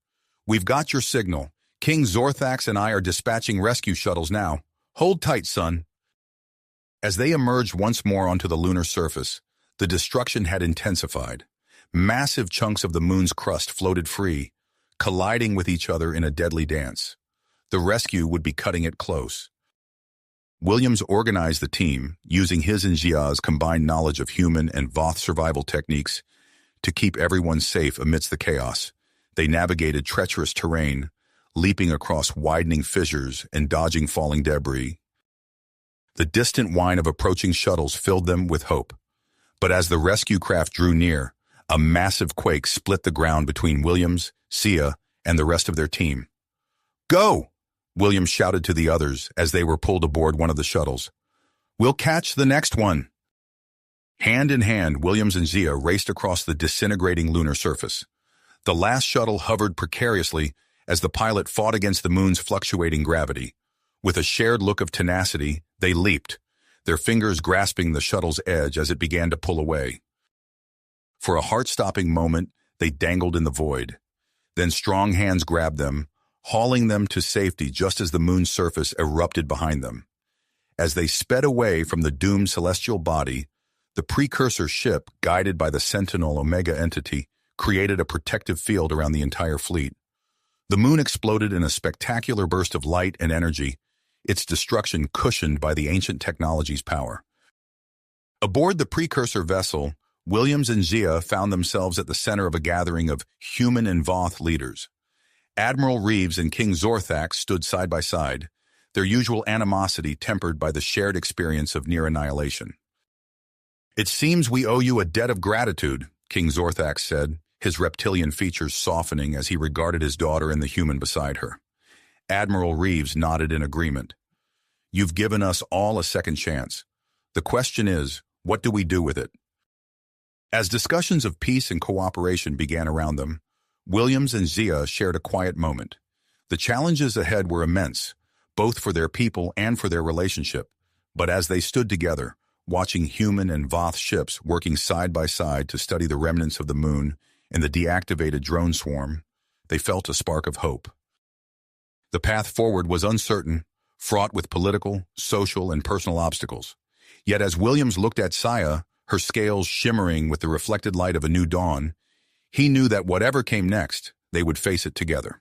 "We've got your signal. King Zorthax and I are dispatching rescue shuttles now. Hold tight, son." As they emerged once more onto the lunar surface, the destruction had intensified. Massive chunks of the moon's crust floated free, colliding with each other in a deadly dance. The rescue would be cutting it close. Williams organized the team, using his and Xia's combined knowledge of human and Voth survival techniques to keep everyone safe amidst the chaos. They navigated treacherous terrain, leaping across widening fissures and dodging falling debris. The distant whine of approaching shuttles filled them with hope. But as the rescue craft drew near, a massive quake split the ground between Williams, Xia, and the rest of their team. "Go!" Williams shouted to the others as they were pulled aboard one of the shuttles. "We'll catch the next one." Hand in hand, Williams and Xia raced across the disintegrating lunar surface. The last shuttle hovered precariously as the pilot fought against the moon's fluctuating gravity. With a shared look of tenacity, they leaped, their fingers grasping the shuttle's edge as it began to pull away. For a heart-stopping moment, they dangled in the void. Then strong hands grabbed them, hauling them to safety just as the moon's surface erupted behind them. As they sped away from the doomed celestial body, the precursor ship, guided by the Sentinel Omega entity, created a protective field around the entire fleet. The moon exploded in a spectacular burst of light and energy, its destruction cushioned by the ancient technology's power. Aboard the precursor vessel, Williams and Xia found themselves at the center of a gathering of human and Voth leaders. Admiral Reeves and King Zorthax stood side by side, their usual animosity tempered by the shared experience of near annihilation. "It seems we owe you a debt of gratitude," King Zorthax said, his reptilian features softening as he regarded his daughter and the human beside her. Admiral Reeves nodded in agreement. "You've given us all a second chance. The question is, what do we do with it?" As discussions of peace and cooperation began around them, Williams and Xia shared a quiet moment. The challenges ahead were immense, both for their people and for their relationship, but as they stood together, watching human and Voth ships working side by side to study the remnants of the moon and the deactivated drone swarm, they felt a spark of hope. The path forward was uncertain, fraught with political, social, and personal obstacles. Yet as Williams looked at Xia, her scales shimmering with the reflected light of a new dawn, He knew that whatever came next, they would face it together.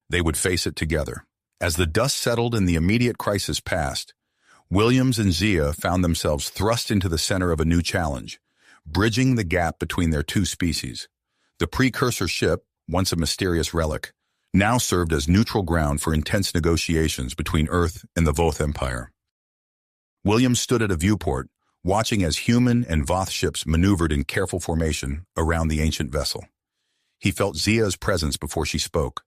They would face it together. As the dust settled and the immediate crisis passed, Williams and Zia found themselves thrust into the center of a new challenge, bridging the gap between their two species. The precursor ship, once a mysterious relic, now served as neutral ground for intense negotiations between Earth and the Voth Empire. Williams stood at a viewport, watching as human and Voth ships maneuvered in careful formation around the ancient vessel. He felt Zia's presence before she spoke,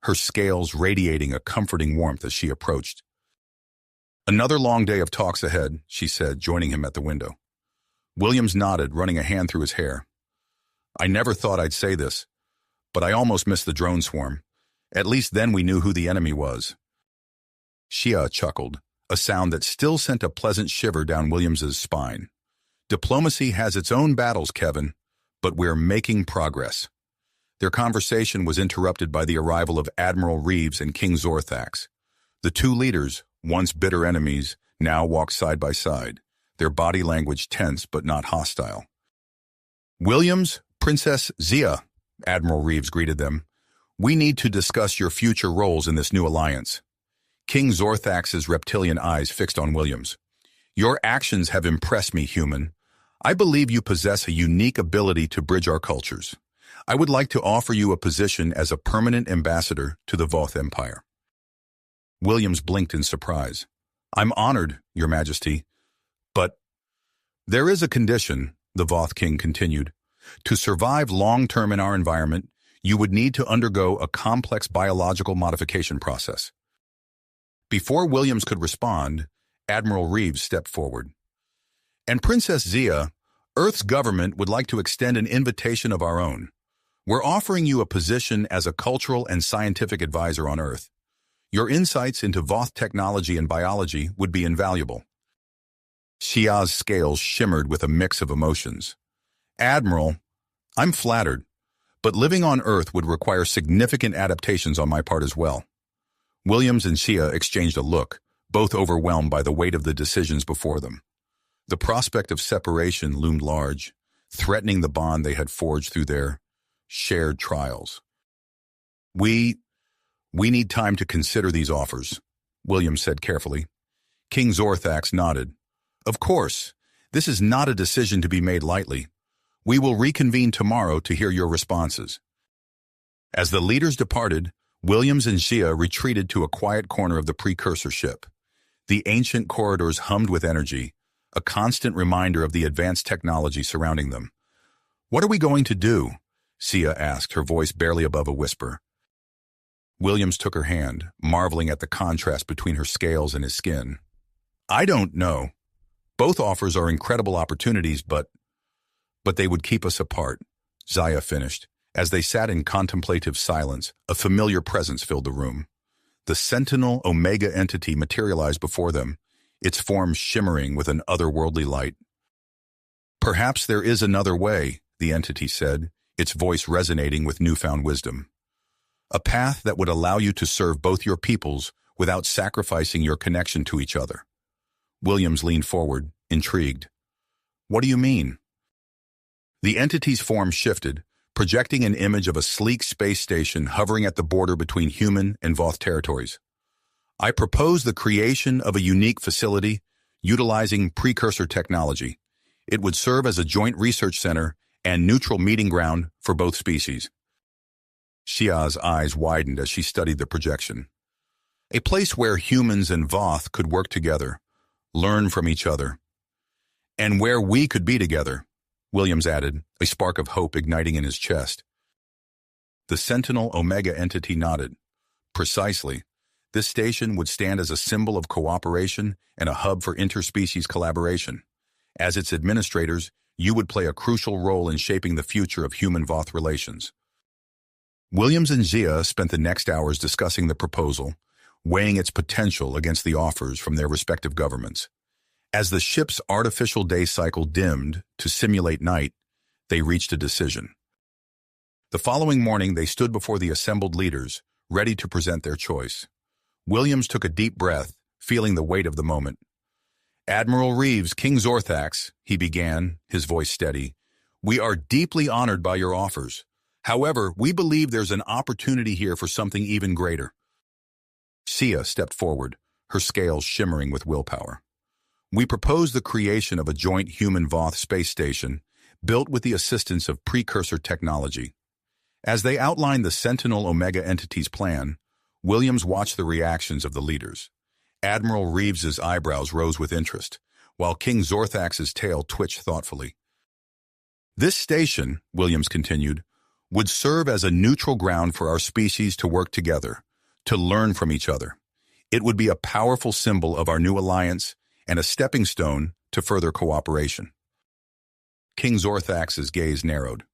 her scales radiating a comforting warmth as she approached. "Another long day of talks ahead," she said, joining him at the window. Williams nodded, running a hand through his hair. "I never thought I'd say this, but I almost missed the drone swarm. At least then we knew who the enemy was." Shia chuckled, a sound that still sent a pleasant shiver down Williams's spine. "Diplomacy has its own battles, Kevin, but we're making progress." Their conversation was interrupted by the arrival of Admiral Reeves and King Zorthax. The two leaders, once bitter enemies, now walked side by side, their body language tense but not hostile. "Williams, Princess Zia," Admiral Reeves greeted them. "We need to discuss your future roles in this new alliance." King Zorthax's reptilian eyes fixed on Williams. "Your actions have impressed me, human. I believe you possess a unique ability to bridge our cultures. I would like to offer you a position as a permanent ambassador to the Voth Empire." Williams blinked in surprise. "I'm honored, Your Majesty, but there is a condition," the Voth King continued. "To survive long-term in our environment, you would need to undergo a complex biological modification process." Before Williams could respond, Admiral Reeves stepped forward. "And Princess Zia, Earth's government would like to extend an invitation of our own. We're offering you a position as a cultural and scientific advisor on Earth. Your insights into Voth technology and biology would be invaluable." Shia's scales shimmered with a mix of emotions. "Admiral, I'm flattered, but living on Earth would require significant adaptations on my part as well." Williams and Shia exchanged a look, both overwhelmed by the weight of the decisions before them. The prospect of separation loomed large, threatening the bond they had forged through their shared trials. We need time to consider these offers," Williams said carefully. King Zorthax nodded. "Of course, this is not a decision to be made lightly. We will reconvene tomorrow to hear your responses." As the leaders departed, Williams and Shia retreated to a quiet corner of the precursor ship. The ancient corridors hummed with energy, a constant reminder of the advanced technology surrounding them. "What are we going to do?" Shia asked, her voice barely above a whisper. Williams took her hand, marveling at the contrast between her scales and his skin. "I don't know. Both offers are incredible opportunities, but they would keep us apart," Zia finished. As they sat in contemplative silence, a familiar presence filled the room. The Sentinel Omega entity materialized before them, its form shimmering with an otherworldly light. "Perhaps there is another way," the entity said, its voice resonating with newfound wisdom. "A path that would allow you to serve both your peoples without sacrificing your connection to each other." Williams leaned forward, intrigued. "What do you mean?" The entity's form shifted, projecting an image of a sleek space station hovering at the border between human and Voth territories. "I propose the creation of a unique facility utilizing precursor technology. It would serve as a joint research center and neutral meeting ground for both species." Shia's eyes widened as she studied the projection. "A place where humans and Voth could work together, learn from each other, and where we could be together," Williams added, a spark of hope igniting in his chest. The Sentinel Omega entity nodded. "Precisely. This station would stand as a symbol of cooperation and a hub for interspecies collaboration. As its administrators, you would play a crucial role in shaping the future of human-Voth relations." Williams and Zia spent the next hours discussing the proposal, weighing its potential against the offers from their respective governments. As the ship's artificial day cycle dimmed to simulate night, they reached a decision. The following morning, they stood before the assembled leaders, ready to present their choice. Williams took a deep breath, feeling the weight of the moment. "Admiral Reeves, King Zorthax," he began, his voice steady, We are deeply honored by your offers. However, we believe there's an opportunity here for something even greater. Sia stepped forward, her scales shimmering with willpower. We propose the creation of a joint human-Voth space station built with the assistance of precursor technology. As they outlined the Sentinel Omega entity's plan, Williams watched the reactions of the leaders. Admiral Reeves's eyebrows rose with interest, while King Zorthax's tail twitched thoughtfully. This station, Williams continued, would serve as a neutral ground for our species to work together, to learn from each other. It would be a powerful symbol of our new alliance and a stepping stone to further cooperation. King Zorthax's gaze narrowed.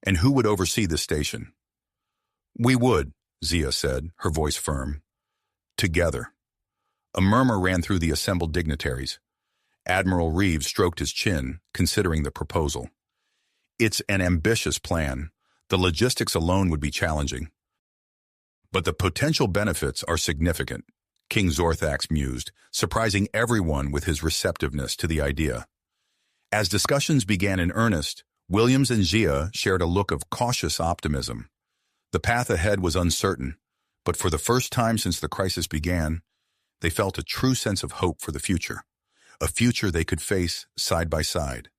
And who would oversee this station? We would, Zia said, her voice firm. Together. A murmur ran through the assembled dignitaries. Admiral Reeves stroked his chin, considering the proposal. It's an ambitious plan. The logistics alone would be challenging. But the potential benefits are significant, King Zorthax mused, surprising everyone with his receptiveness to the idea. As discussions began in earnest, Williams and Zia shared a look of cautious optimism. The path ahead was uncertain, but for the first time since the crisis began, they felt a true sense of hope for the future, a future they could face side by side.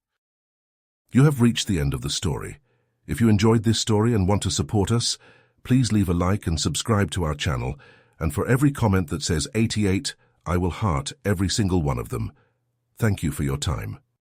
You have reached the end of the story. If you enjoyed this story and want to support us, please leave a like and subscribe to our channel, and for every comment that says 88, I will heart every single one of them. Thank you for your time.